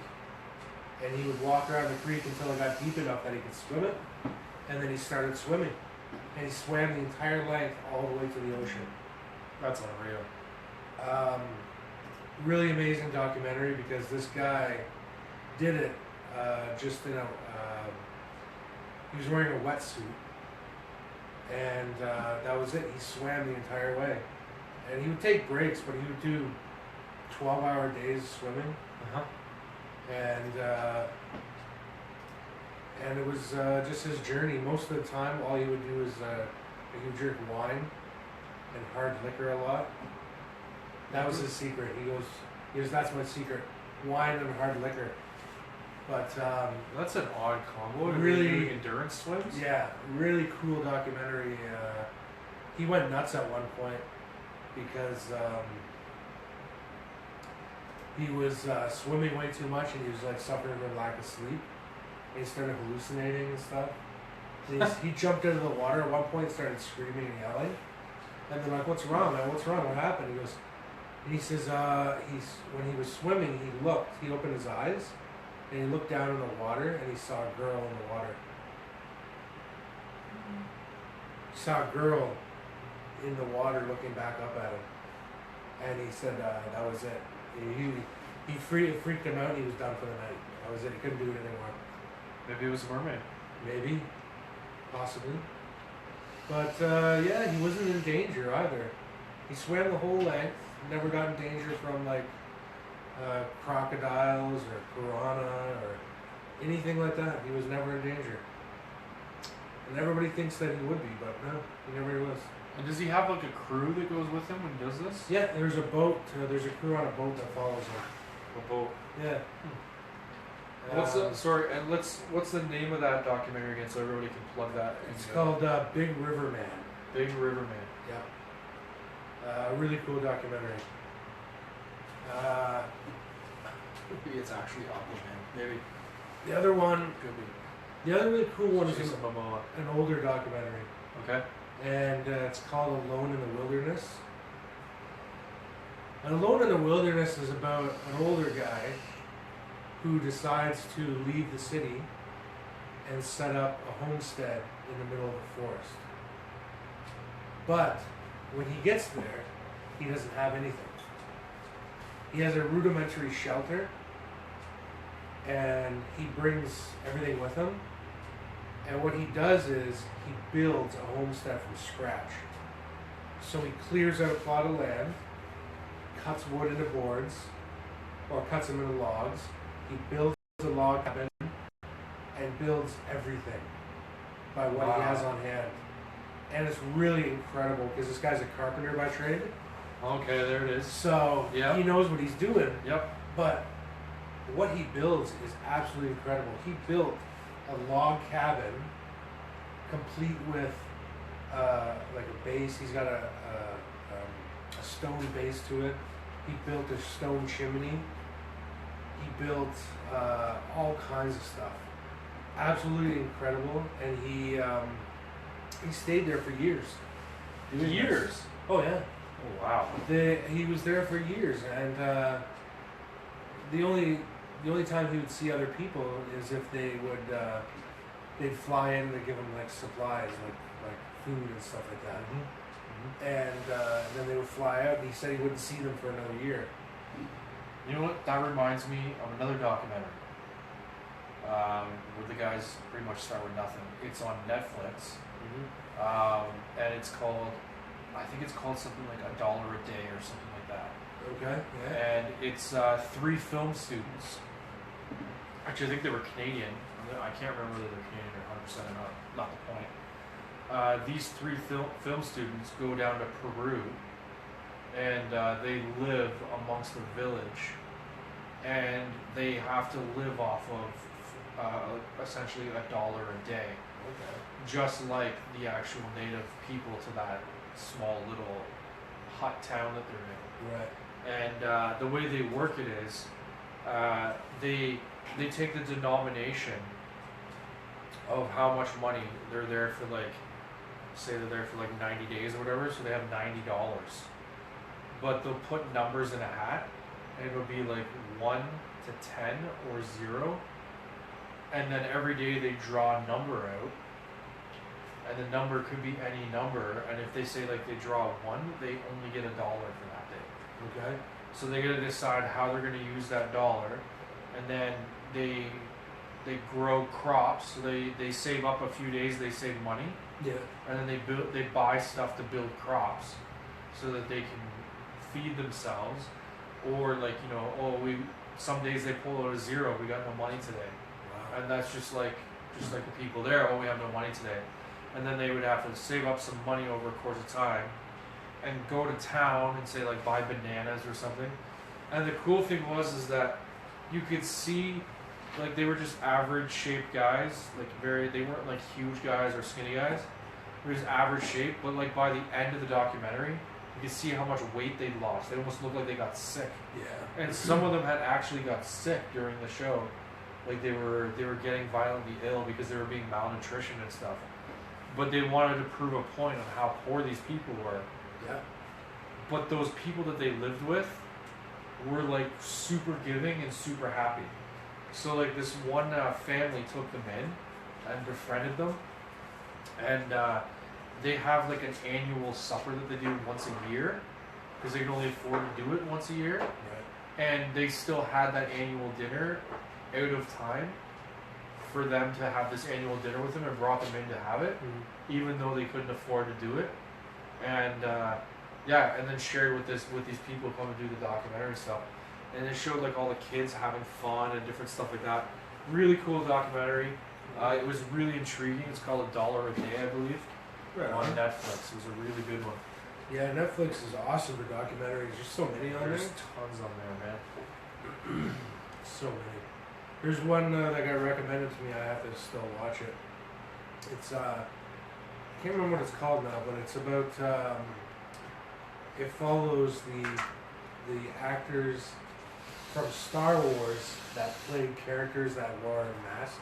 And he would walk around the creek until it got deep enough that he could swim it, and then he started swimming. And he swam the entire length all the way to the ocean. That's unreal. Really amazing documentary because this guy did it just in a. He was wearing a wetsuit, and that was it. He swam the entire way, and he would take breaks, but he would do 12-hour days swimming, and it was just his journey. Most of the time, all he would do is he would drink wine and hard liquor a lot. That was his secret. He goes, that's my secret, wine and hard liquor. But That's an odd combo. Really- Doing endurance swims. yeah, really cool documentary. He went nuts at one point because he was swimming way too much, and he was like suffering from lack of sleep. And he started hallucinating and stuff. And he jumped into the water at one point, and started screaming and yelling. And they're like, "What's wrong, man? What's wrong? What happened?" He goes, and he says, when he was swimming, he opened his eyes, and he looked down in the water, and he saw a girl in the water. He saw a girl in the water looking back up at him, and he said that was it. He freaked him out. And he was done for the night. That was it. He couldn't do it anymore. Maybe it was a mermaid. Maybe, possibly, but yeah, he wasn't in danger either. He swam the whole length. Never got in danger from like crocodiles or piranha or anything like that. He was never in danger. And everybody thinks that he would be, but no, he never was. And does he have like a crew that goes with him when he does this? Yeah, there's a boat. There's a crew on a boat that follows him. A boat. Yeah. What's the what's the name of that documentary again, so everybody can plug that? It's in? called Big River Man. Big River Man. Yeah. Really cool documentary. Maybe it's actually Aquaman. Maybe. The other one, Could be. the other really cool one is Jason Momoa. an older documentary, Okay. and it's called Alone in the Wilderness. And Alone in the Wilderness is about an older guy who decides to leave the city and set up a homestead in the middle of the forest. But when he gets there, he doesn't have anything. He has a rudimentary shelter, and he brings everything with him. And what he does is he builds a homestead from scratch. So he clears out a plot of land, cuts wood into boards, or cuts them into logs. He builds a log cabin and builds everything by what he has on hand. And it's really incredible because this guy's a carpenter by trade. Okay, there it is. So Yep. he knows what he's doing. Yep. But what he builds is absolutely incredible. He built a log cabin complete with like a base. He's got a stone base to it. He built a stone chimney. He built all kinds of stuff. Absolutely incredible. And he stayed there for years. doing Years. this. Oh yeah. Oh wow. He was there for years, and the only time he would see other people is if they would they'd fly in to give him like supplies, like food and stuff like that. And then they would fly out, and he said he wouldn't see them for another year. You know what? That reminds me of another documentary. where the guys pretty much start with nothing. It's on Netflix, Mm-hmm. and it's called, I think it's called something like $1 a day or something like that. Okay. Yeah. And it's 3 film students. Actually, I think they were Canadian. I can't remember whether they're Canadian or 100% or not. Not the point. These 3 film students go down to Peru, and they live amongst the village, and they have to live off of essentially $1 a day, Okay. just like the actual native people to that small little hut town that they're in. Right. And the way they work it is, they take the denomination of how much money they're there for, like, say they're there for like 90 days or whatever, so they have $90. But they'll put numbers in a hat, and it'll be like 1 to 10 or 0. And then every day they draw a number out, and the number could be any number. And if they say like they draw 1, they only get $1 for that day. Okay. So they got to decide how they're going to use that dollar, and then they grow crops. So they save up a few days, they save money, Yeah. and then they buy stuff to build crops, so that they can feed themselves, or like, you know, some days they pull out a 0, we got no money today, Wow. and that's just like the people there. We have no money today, and then they would have to save up some money over a course of time, and go to town and say like buy bananas or something. And the cool thing is that you could see, like, they were just average shaped guys, like they weren't like huge guys or skinny guys. They were just average shape, but like by the end of the documentary, you could see how much weight they lost. They almost looked like they got sick. Yeah. And some of them had actually got sick during the show. Like they were getting violently ill because they were being malnutrition and stuff. But they wanted to prove a point on how poor these people were. Yeah. But those people that they lived with were like super giving and super happy. So like this one family took them in and befriended them, and they have like an annual supper that they do once a year, because they can only afford to do it once a year. Right. And they still had that annual dinner out of time for them to have this annual dinner with them, and brought them in to have it, Mm-hmm. even though they couldn't afford to do it. And yeah, and then shared with these people coming to do the documentary stuff, and it showed like all the kids having fun and different stuff like that. Really cool documentary. It was really intriguing. It's called $1 a day, I believe, Right on on. Netflix. It was a really good one. Yeah, Netflix is awesome for documentaries. There's so many on There's there. tons on there, man. So many. There's one that got recommended to me. I have to still watch it. It's I can't remember what it's called now, but it's about it follows the actors from Star Wars that played characters that wore masks.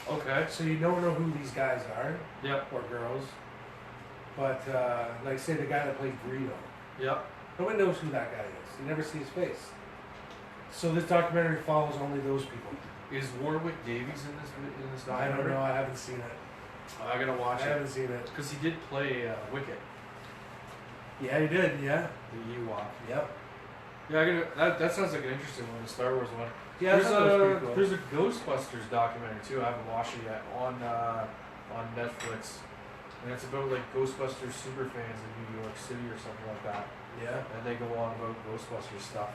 Okay. So you don't know who these guys are Yep. or girls, but like say the guy that played Greedo. Yep. Nobody knows who that guy is. You never see his face. So this documentary follows only those people. Is Warwick Davies in this I documentary? don't know. I haven't seen it. I gotta watch I it haven't seen it. because he did play Wicket, Yeah, he did. Yeah. the Ewok. Yep. Yeah, that sounds like an interesting one, the Star Wars one. Yeah. There's that was pretty cool. there's a Ghostbusters documentary too. I haven't watched it yet on Netflix, and it's about like Ghostbusters super fans in New York City or something like that, Yeah. and they go on about Ghostbusters stuff.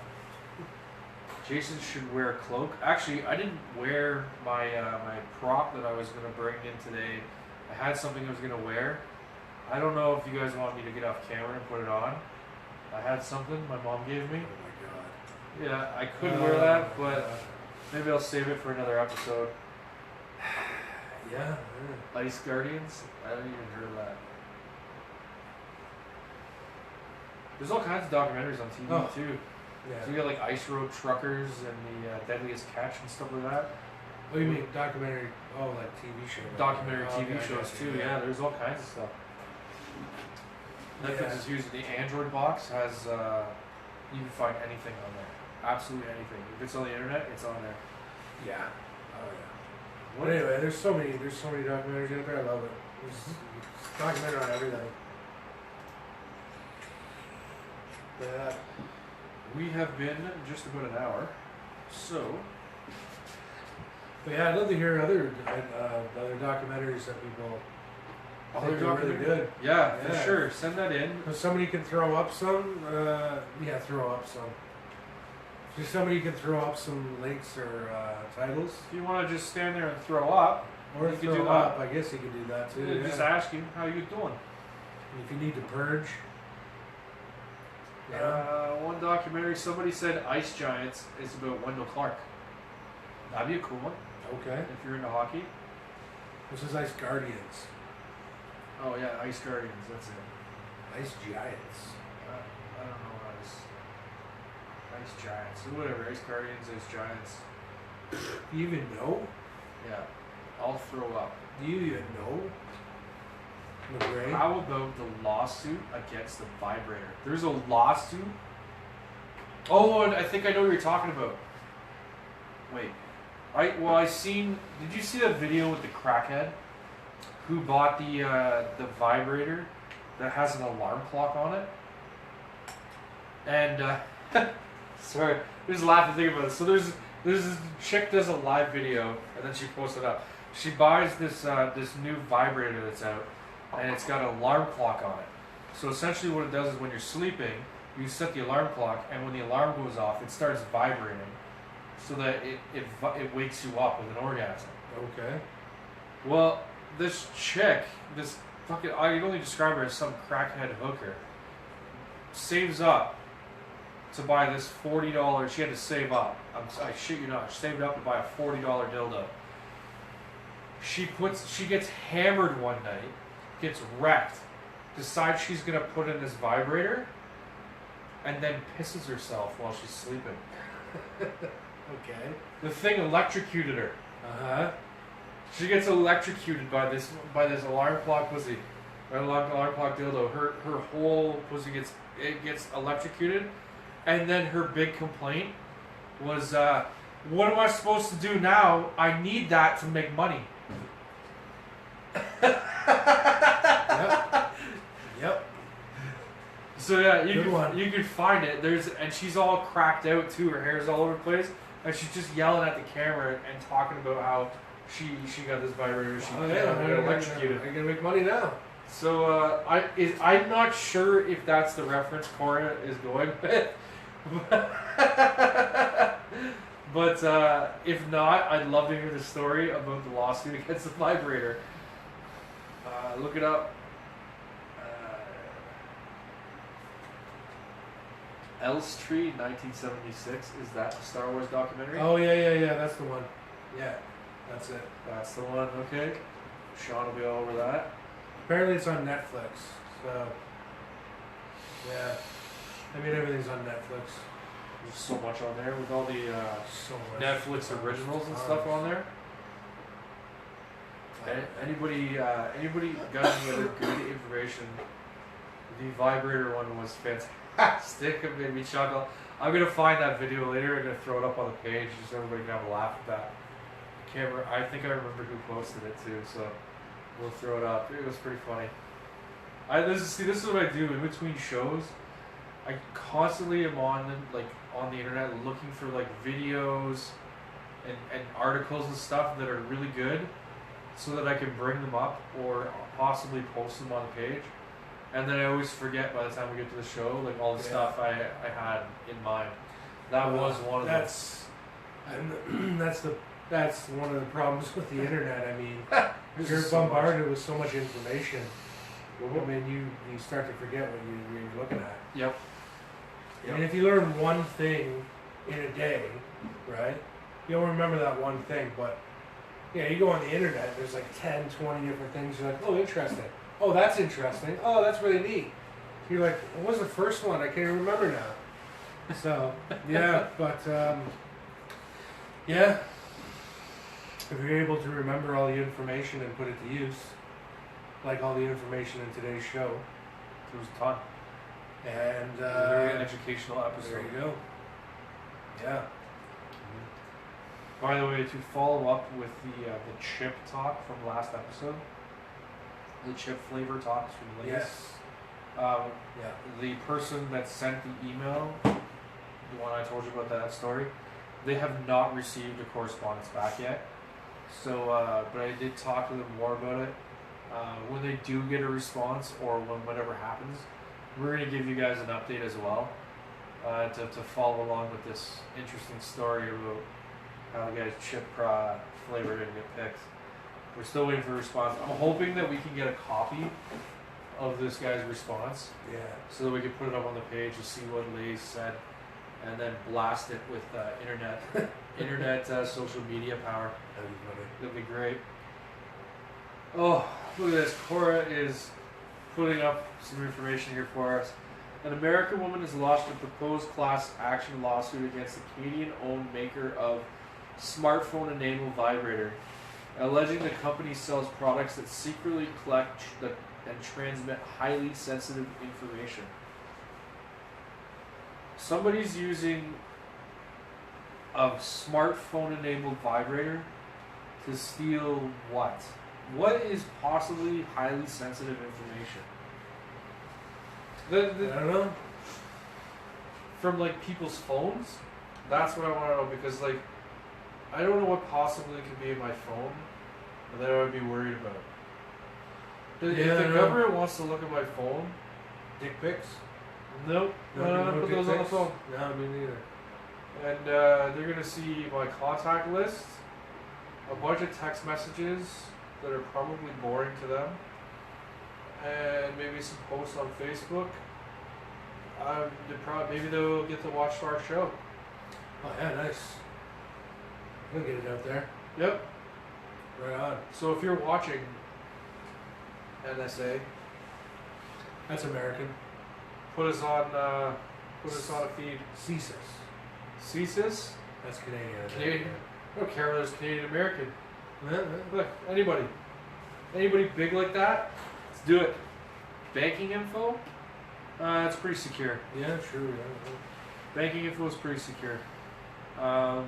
Jason should wear a cloak. Actually, I didn't wear my my prop that I was gonna bring in today. I had something I was gonna wear. I don't know if you guys want me to get off camera and put it on. I had something my mom gave me. Oh my god. Yeah, I could wear that, but maybe I'll save it for another episode. Yeah. Ice Guardians? I haven't even heard of that. There's all kinds of documentaries on TV Oh. too. Yeah. So you got like Ice Road Truckers and the Deadliest Catch and stuff like that. Oh, you mean documentary? Oh, like TV show. Documentary Oh, TV okay, shows I too. see, Yeah, there's all kinds of stuff. Netflix Yeah. is huge. The Android box has you can find anything on there. Absolutely anything. If it's on the internet, it's on there. Yeah. Oh yeah. But anyway, there's so many documentaries out there. I love it. There's documentary on everything. Yeah. We have been just about an hour, so But yeah, I'd love to hear other documentaries that people think are really good. Yeah, for sure. Send that in. If somebody can throw up some, throw up some. If somebody can throw up some links or titles. If you want to just stand there and throw up, or you throw could do up, that. I guess you could do that too. Yeah, just ask you how you doing. If you need to purge. One documentary, somebody said Ice Giants is about Wendell Clark. That'd be a cool one. Okay. If you're into hockey. This is Ice Guardians. Oh yeah, Ice Guardians, that's it. Ice Giants. I don't know what Ice Giants. Whatever, Ice Guardians, Ice Giants. Do you even know? Yeah. I'll throw up. Do you even know? McRae? How about the lawsuit against the vibrator? There's a lawsuit. Oh, and I think I know what you're talking about. Wait. I seen. Did you see that video with the crackhead who bought the vibrator that has an alarm clock on it? And sorry, I'm just laughing thinking about it. So there's this chick does a live video and then she posts it up. She buys this new vibrator that's out, and it's got an alarm clock on it. So essentially what it does is when you're sleeping, you set the alarm clock, and when the alarm goes off, it starts vibrating so that it wakes you up with an orgasm. Okay. Well, this chick, this fucking, I can only describe her as some crackhead hooker, saves up to buy this $40, she had to save up, I shit you not, she saved up to buy a $40 dildo. She gets hammered one night, gets wrecked, decides she's gonna put in this vibrator, and then pisses herself while she's sleeping. Okay. The thing electrocuted her. Uh-huh. She gets electrocuted by this alarm clock pussy. By alarm clock dildo. Her whole pussy gets electrocuted, and then her big complaint was, what am I supposed to do now? I need that to make money. Yep. So yeah, you can find it. And she's all cracked out too. Her hair's all over the place, and she's just yelling at the camera and talking about how she got this vibrator. She got electrocuted. I'm gonna make money now. So I'm not sure if that's the reference Cora is going with. But if not, I'd love to hear the story about the lawsuit against the vibrator. Look it up. Elstree, 1976. Is that a Star Wars documentary? Oh yeah. That's the one. Yeah, that's it. That's the one. Okay. Sean will be all over that. Apparently it's on Netflix. So yeah, I mean everything's on Netflix. There's so much on there with all the so Netflix originals and stuff on there. Anybody got any other good information? The vibrator one was fantastic. It made me chuckle. I'm gonna find that video later. I'm gonna throw it up on the page just so everybody can have a laugh at that. I think I remember who posted it too, so we'll throw it up. It was pretty funny. This is what I do in between shows. I constantly am on the internet looking for like videos and articles and stuff that are really good, so that I can bring them up or possibly post them on the page. And then I always forget by the time we get to the show, like all the stuff I had in mind. That was one of that's one of the problems with the internet. I mean, you're bombarded with so much information. I mean, you start to forget what you're looking at. Yep. I mean, if you learn one thing in a day, right, you'll remember that one thing. But yeah, you go on the internet, there's like 10, 20 different things. You're like, oh, interesting. Oh, that's interesting. Oh, that's really neat. You're like, what was the first one? I can't remember now. So, yeah, but, yeah. If you're able to remember all the information and put it to use, like all the information in today's show, there was a ton. And, it was a very educational episode. There you go. Yeah. By the way, to follow up with the chip talk from last episode, the chip flavor talks from Lay's. Yes. The person that sent the email, the one I told you about that story, they have not received a correspondence back yet. So, but I did talk to them more about it. When they do get a response, or when whatever happens, we're gonna give you guys an update as well, to follow along with this interesting story about how the guy's chip flavor didn't get picked. We're still waiting for a response. I'm hoping that we can get a copy of this guy's response, Yeah. so that we can put it up on the page to see what Lay's said, and then blast it with internet social media power. That'd be funny. That'd be great. Oh, look at this. Cora is putting up some information here for us. An American woman has launched a proposed class action lawsuit against the Canadian-owned maker of smartphone-enabled vibrator, alleging the company sells products that secretly collect and transmit highly sensitive information. Somebody's using a smartphone-enabled vibrator to steal what? What is possibly highly sensitive information? I don't know. From like people's phones? That's what I want to know, because like I don't know what possibly could be in my phone that I would be worried about. If the government wants to look at my phone, Dick pics? nope, No, I'm no gonna put dick those on the pics? phone. No, me neither. And they're gonna see my contact list, a bunch of text messages that are probably boring to them, and maybe some posts on Facebook. Maybe they'll get to watch our show. Oh yeah, nice. We'll get it out there. Yep. Right on. So if you're watching NSA, That's American. put us on a feed. CSIS. CSIS? That's Canadian. Canadian. I don't care whether it's Canadian American. Yeah. Look, anybody big like that, let's do it. Banking info, it's pretty secure. Yeah, true. Yeah. Banking info is pretty secure. I'd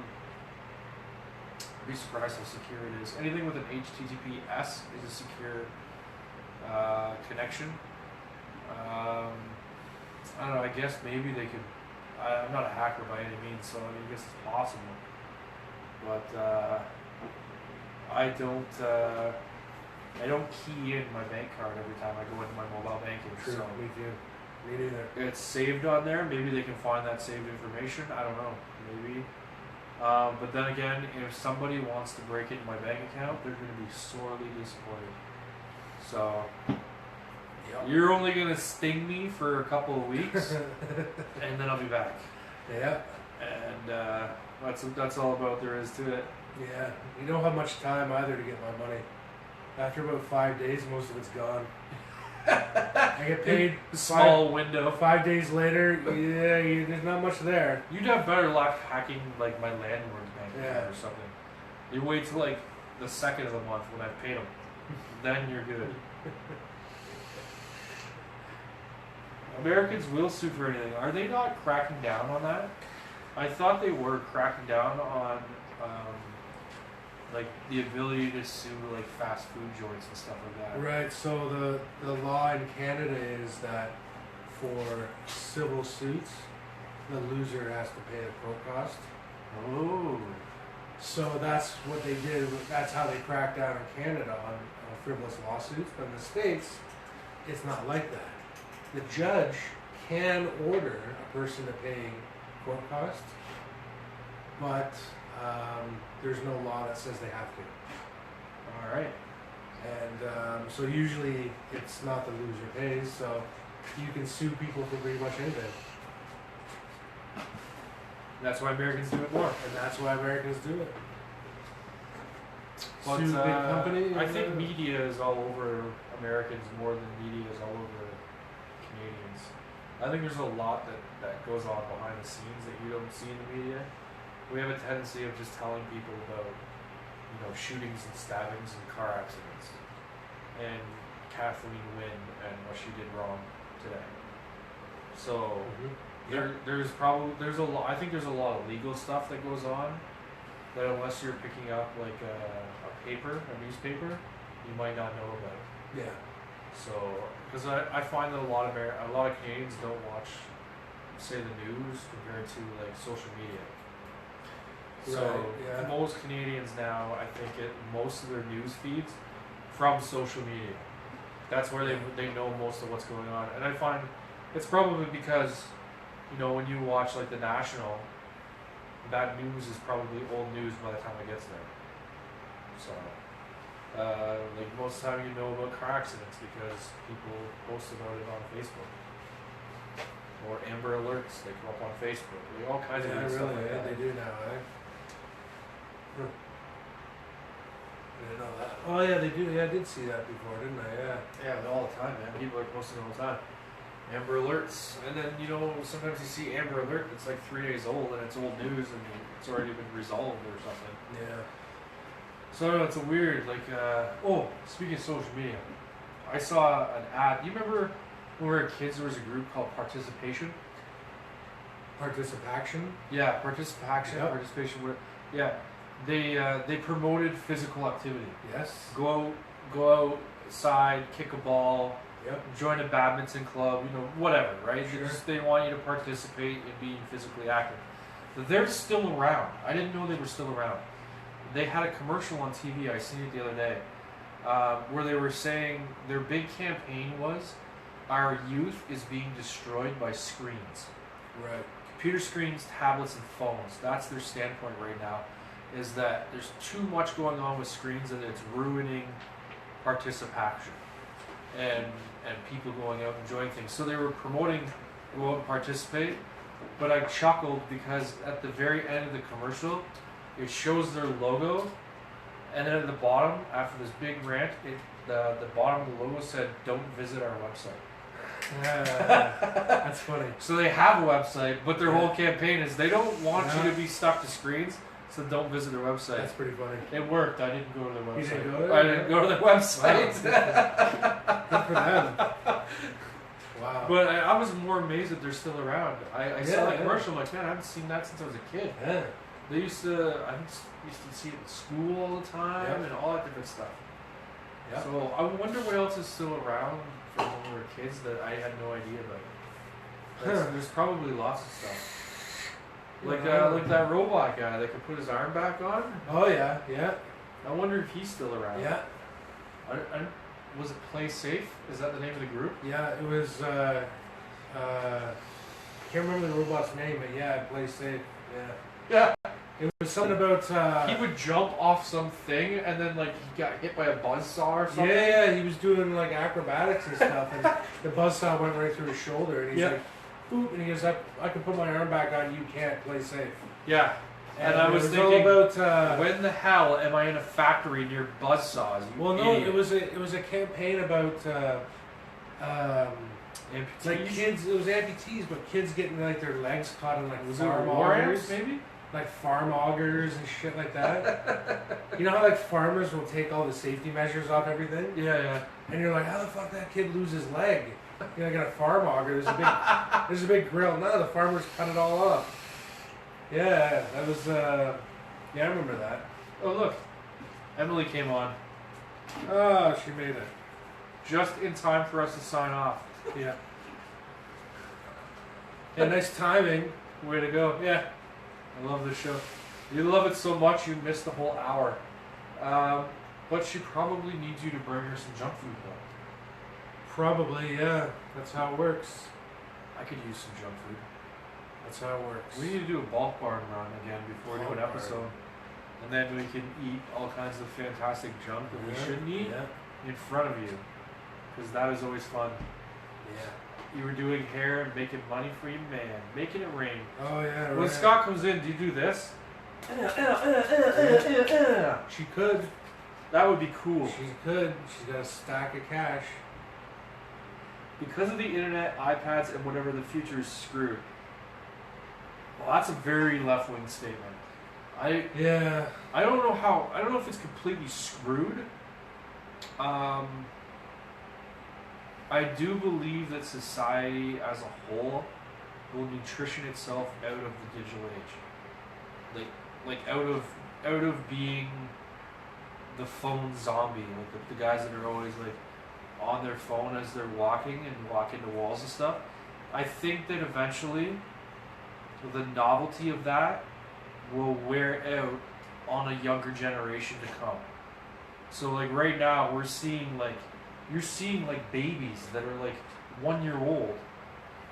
be surprised how secure it is. Anything with an HTTPS is a secure connection. I don't know. I guess maybe they could. I'm not a hacker by any means, so I guess it's possible. But I don't key in my bank card every time I go into my mobile banking. True. So Me too. Me neither. it's saved on there. Maybe they can find that saved information. I don't know. Maybe. But then again, if somebody wants to break into my bank account, they're going to be sorely disappointed. So you're only going to sting me for a couple of weeks, and then I'll be back. Yeah. And that's all about there is to it. Yeah. You don't have much time either to get my money. After about 5 days, most of it's gone. I get paid Small window. 5 days later. Yeah, there's not much there. You'd have better luck hacking like my landlord's bank account Yeah. or something. You wait till like the second of the month when I've paid them. Then you're good. Americans will sue for anything. Are they not cracking down on that? I thought they were cracking down on like the ability to sue like fast food joints and stuff like that. Right. So the law in Canada is that for civil suits, the loser has to pay the court cost. Oh. So that's what they did. That's how they cracked down in Canada on frivolous lawsuits. But in the States, it's not like that. The judge can order a person to pay court costs, but there's no law that says they have to. All right. And so usually it's not the loser pays, so you can sue people for pretty much anything. That's why Americans do it more. And that's why Americans do it. But, Sue big company. I think media is all over Americans more than media is all over Canadians. I think there's a lot that goes on behind the scenes that you don't see in the media. We have a tendency of just telling people about, shootings and stabbings and car accidents, and Kathleen Wynne and what she did wrong today. So there's a lot. I think there's a lot of legal stuff that goes on that unless you're picking up like a newspaper, you might not know about. Yeah. So, because I find that a lot of Canadians don't watch, say, the news compared to like social media. So Right, yeah. most Canadians now, I think, get most of their news feeds from social media. That's where they know most of what's going on. And I find it's probably because, when you watch like the National, that news is probably old news by the time it gets there. So, like most of the time you know about car accidents because people post about it on Facebook. Or Amber Alerts, they come up on Facebook. Like, all kinds of Yeah, weird stuff really, like that. they do now, eh? I didn't know that. Oh yeah, they do. Yeah, I did see that before, didn't I? Yeah. Yeah, all the time, man. People are posting all the time. Amber Alerts. And then, sometimes you see Amber Alert that's like 3 days old and it's old news and it's already been resolved or something. Yeah. So I don't know, it's a weird, speaking of social media, I saw an ad. Do you remember when we were kids there was a group called Participation? Participation? Yeah, Participation, Yep. Participation. Yeah. They promoted physical activity. Yes. Go outside, kick a ball, Yep. join a badminton club, whatever, right? Sure. They want you to participate in being physically active. They're still around. I didn't know they were still around. They had a commercial on TV, I seen it the other day, where they were saying their big campaign was, our youth is being destroyed by screens. Right. Computer screens, tablets, and phones. That's their standpoint right now, is that there's too much going on with screens and it's ruining participation and people going out and enjoying things. So they were promoting go out and participate, but I chuckled because at the very end of the commercial, it shows their logo, and then at the bottom, after this big rant, the bottom of the logo said, "Don't visit our website." That's funny. So they have a website, but their whole campaign is they don't want Yeah. you to be stuck to screens, so don't visit their website. That's pretty funny. It worked. I didn't go to their website. You didn't go there? I didn't go to their website. Good for them. Wow. But I was more amazed that they're still around. I saw the Yeah. commercial. I'm like, man, I haven't seen that since I was a kid. Yeah. They used to see it in school all the time Yep. and all that different stuff. Yep. So I wonder what else is still around from when we were kids that I had no idea about. There's probably lots of stuff. Like that robot guy that could put his arm back on. Oh yeah, yeah, I wonder if he's still around. yeah, Was it Play Safe? Is that the name of the group? yeah. It was. I can't remember the robot's name, but yeah, Play Safe. Yeah. Yeah. It was something about. He would jump off something and then he got hit by a buzzsaw or something. Yeah, he was doing like acrobatics and stuff, and the buzzsaw went right through his shoulder, and he's like, "Boop!" And he goes, "I can put my arm back on. You can't. Play safe." Yeah. And I was all thinking, about when the hell am I in a factory near buzzsaws? You well, no, idiot. it was a campaign about like Amputees? kids. It was amputees, but kids getting like their legs caught in like Was it farm war augers, ants, maybe? like farm augers and shit like that. You know how like farmers will take all the safety measures off everything, Yeah. and you're like, how the fuck that kid lose his leg? You know, got a farm auger. There's a big grill. No, the farmers cut it all off. Yeah, that was. Yeah, I remember that. Oh look, Emily came on Oh, she made it. just in time for us to sign off. Yeah. Yeah, nice timing. Way to go. Yeah. I love this show. You love it so much you missed the whole hour. But she probably needs you to bring her some junk food though. Probably, yeah. That's how it works. I could use some junk food. That's how it works. We need to do a bulk barn run again before we do an Bulk barn. episode. And then we can eat all kinds of fantastic junk that we shouldn't eat Yeah. in front of you. Because that is always fun. Yeah. You were doing hair and making money for your man. Making it rain. Oh, yeah. When right. Scott comes in, do you do this? She could. That would be cool. She could. She's got a stack of cash. Because of the internet, iPads, and whatever, the future is screwed. Well, that's a very left-wing statement. Yeah. I don't know if it's completely screwed. I do believe that society as a whole will nutrition itself out of the digital age. Like out of being the phone zombie, like the guys that are always like on their phone as they're walking and walk into walls and stuff. I think that eventually the novelty of that will wear out on a younger generation to come. So like right now you're seeing like babies that are like 1 year old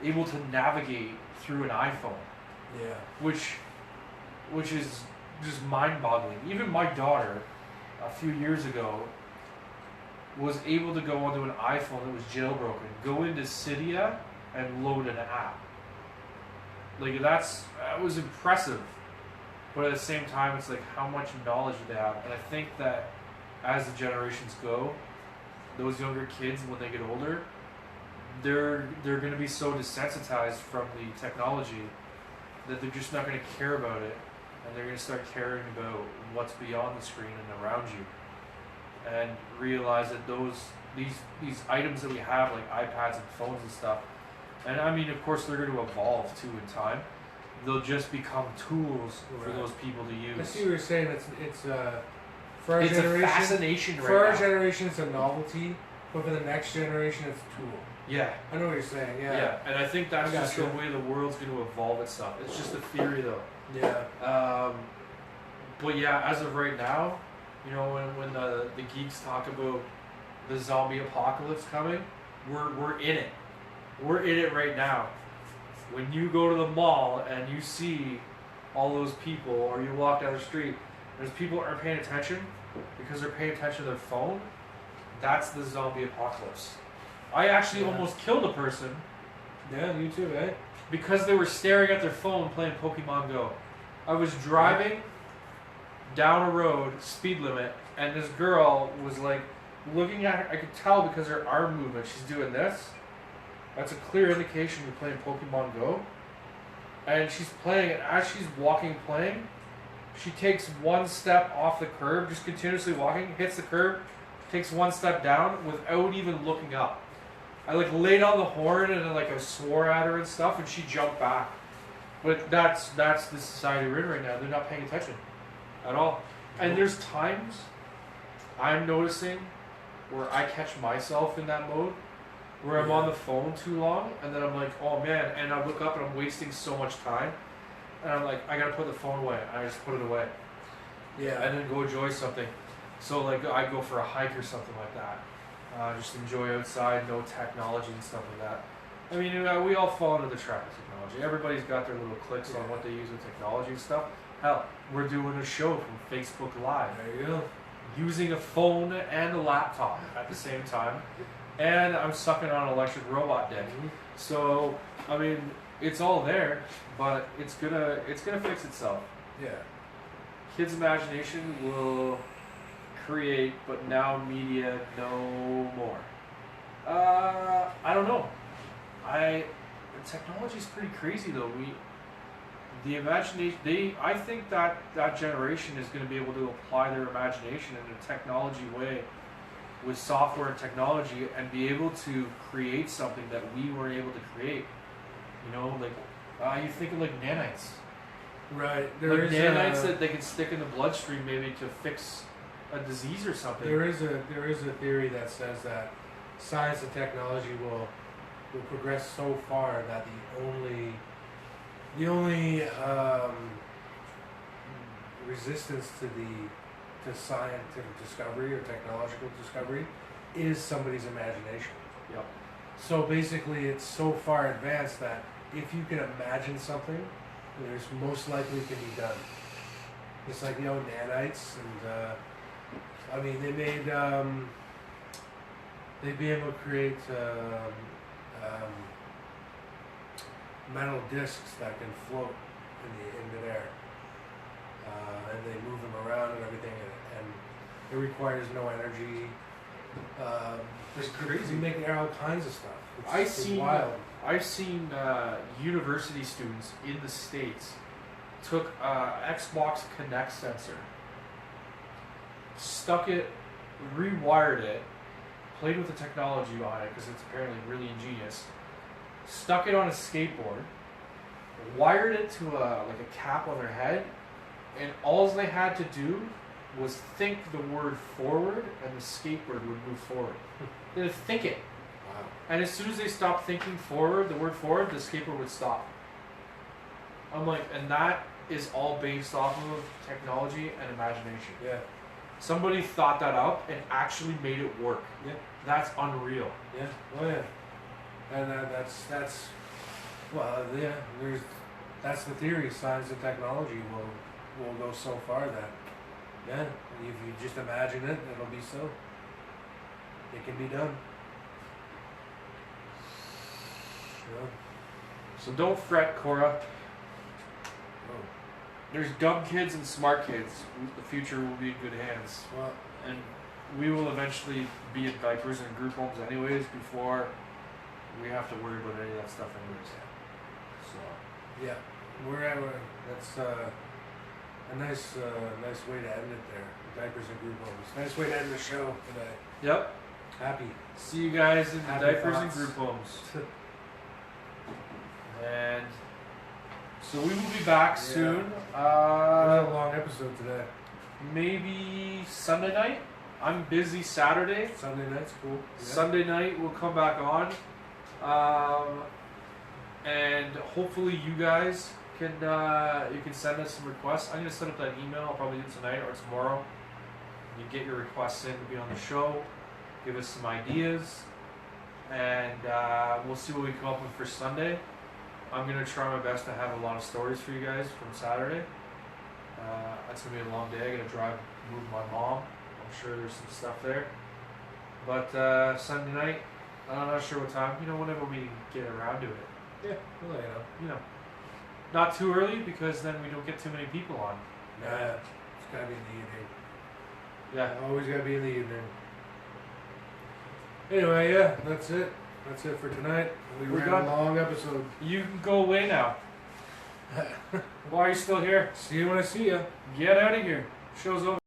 able to navigate through an iPhone. Yeah. Which is just mind boggling. Even my daughter a few years ago was able to go onto an iPhone that was jailbroken, go into Cydia and load an app. Like that was impressive. But at the same time, it's like how much knowledge do they have? And I think that as the generations go, those younger kids, when they get older, they're going to be so desensitized from the technology that they're just not going to care about it, and they're going to start caring about what's beyond the screen and around you, and realize that these items that we have, like iPads and phones and stuff, and I mean, of course, they're going to evolve too in time. They'll just become tools for those people to use. I see what you're saying. It's for our it's generation, a fascination right for our now. generation, it's a novelty, but for the next generation, it's a tool. Yeah. I know what you're saying. Yeah. Yeah, and I think that's just the you. way the world's going to evolve itself. It's just a theory, though. Yeah. But yeah, as of right now, you know, when the geeks talk about the zombie apocalypse coming, we're in it. We're in it right now. When you go to the mall and you see all those people, or you walk down the street, there's people that aren't paying attention because they're paying attention to their phone. That's the zombie apocalypse. I actually almost killed a person. Yeah, you too, eh? Because they were staring at their phone playing Pokemon Go. I was driving down a road, speed limit, and this girl was like looking at her. I could tell because her arm movement, she's doing this. That's a clear indication you're playing Pokemon Go. And she's playing, and as she's walking, playing, she takes one step off the curb, just continuously walking, hits the curb, takes one step down without even looking up. I like laid on the horn and then like I swore at her and stuff, and she jumped back. But that's the society we're in right now. They're not paying attention at all. And there's times I'm noticing where I catch myself in that mode, where I'm on the phone too long, and then I'm like, oh man, and I look up and I'm wasting so much time, and I'm like, I gotta put the phone away, and I just put it away. Yeah. And then go enjoy something. So like I go for a hike or something like that. Just enjoy outside, no technology and stuff like that. I mean, we all fall into the trap of technology. Everybody's got their little clicks on what they use with technology and stuff. Hell, we're doing a show from Facebook Live. There you go. Using a phone and a laptop at the same time. And I'm sucking on an electric robot dick. So, I mean, it's all there, but it's gonna fix itself. Yeah. Kids' imagination will create, but now media no more. I don't know. Technology's pretty crazy though. The imagination. I think that generation is going to be able to apply their imagination in a technology way, with software and technology, and be able to create something that we weren't able to create. You know, like you think of like nanites. Right. Like nanites that they can stick in the bloodstream maybe to fix a disease or something. There is a theory that says that science and technology will progress so far that the only resistance to scientific discovery or technological discovery is somebody's imagination. Yep. So basically, it's so far advanced that if you can imagine something, there's most likely can be done. It's like, nanites, and I mean, they'd be able to create metal discs that can float in midair, and they move them around and everything, and it requires no energy. It's crazy. You make all kinds of stuff. It's wild. wild. I've seen university students in the States took Xbox Kinect sensor, stuck it, rewired it, played with the technology behind it because it's apparently really ingenious, stuck it on a skateboard, wired it to a cap on their head, and all they had to do was think the word forward, and the skateboard would move forward. They had to think it. Wow. And as soon as they stopped thinking forward, the word forward, the skateboard would stop. I'm like, and is all based off of technology and imagination. Yeah. Somebody thought that up and actually made it work. Yeah. That's unreal. Yeah. Oh yeah. And that's well, yeah. That's the theory. Science and technology will go so far that yeah, if you just imagine it, it'll be so. It can be done. Yeah. So don't fret, Cora. Oh. There's dumb kids and smart kids. The future will be in good hands. Well, And we will eventually be in diapers and group homes anyways before we have to worry about any of that stuff anyways. So yeah, that's a nice way to end it there. Diapers and group homes. Nice way to end the show today. yep. Happy. See you guys in the Happy diapers thoughts. and group homes. And so we will be back soon. It was a long episode today. Maybe Sunday night. I'm busy Saturday. Sunday night's cool. Yeah. Sunday night we'll come back on. And hopefully you guys can you can send us some requests. I'm gonna set up that email. I'll probably do it tonight or tomorrow. You get your requests in to be on the show. Give us some ideas, and we'll see what we come up with for Sunday. I'm gonna try my best to have a lot of stories for you guys from Saturday. That's gonna be a long day. I gotta move my mom. I'm sure there's some stuff there. But Sunday night, I'm not sure what time. Whenever we get around to it. Yeah, well, Not too early because then we don't get too many people on. Nah, it's gotta be in the evening. Yeah. Always gotta be in the evening. Anyway, yeah, that's it. That's it for tonight. We ran done. a long episode. You can go away now. Why are you still here? See you when I see you. Get out of here. Show's over.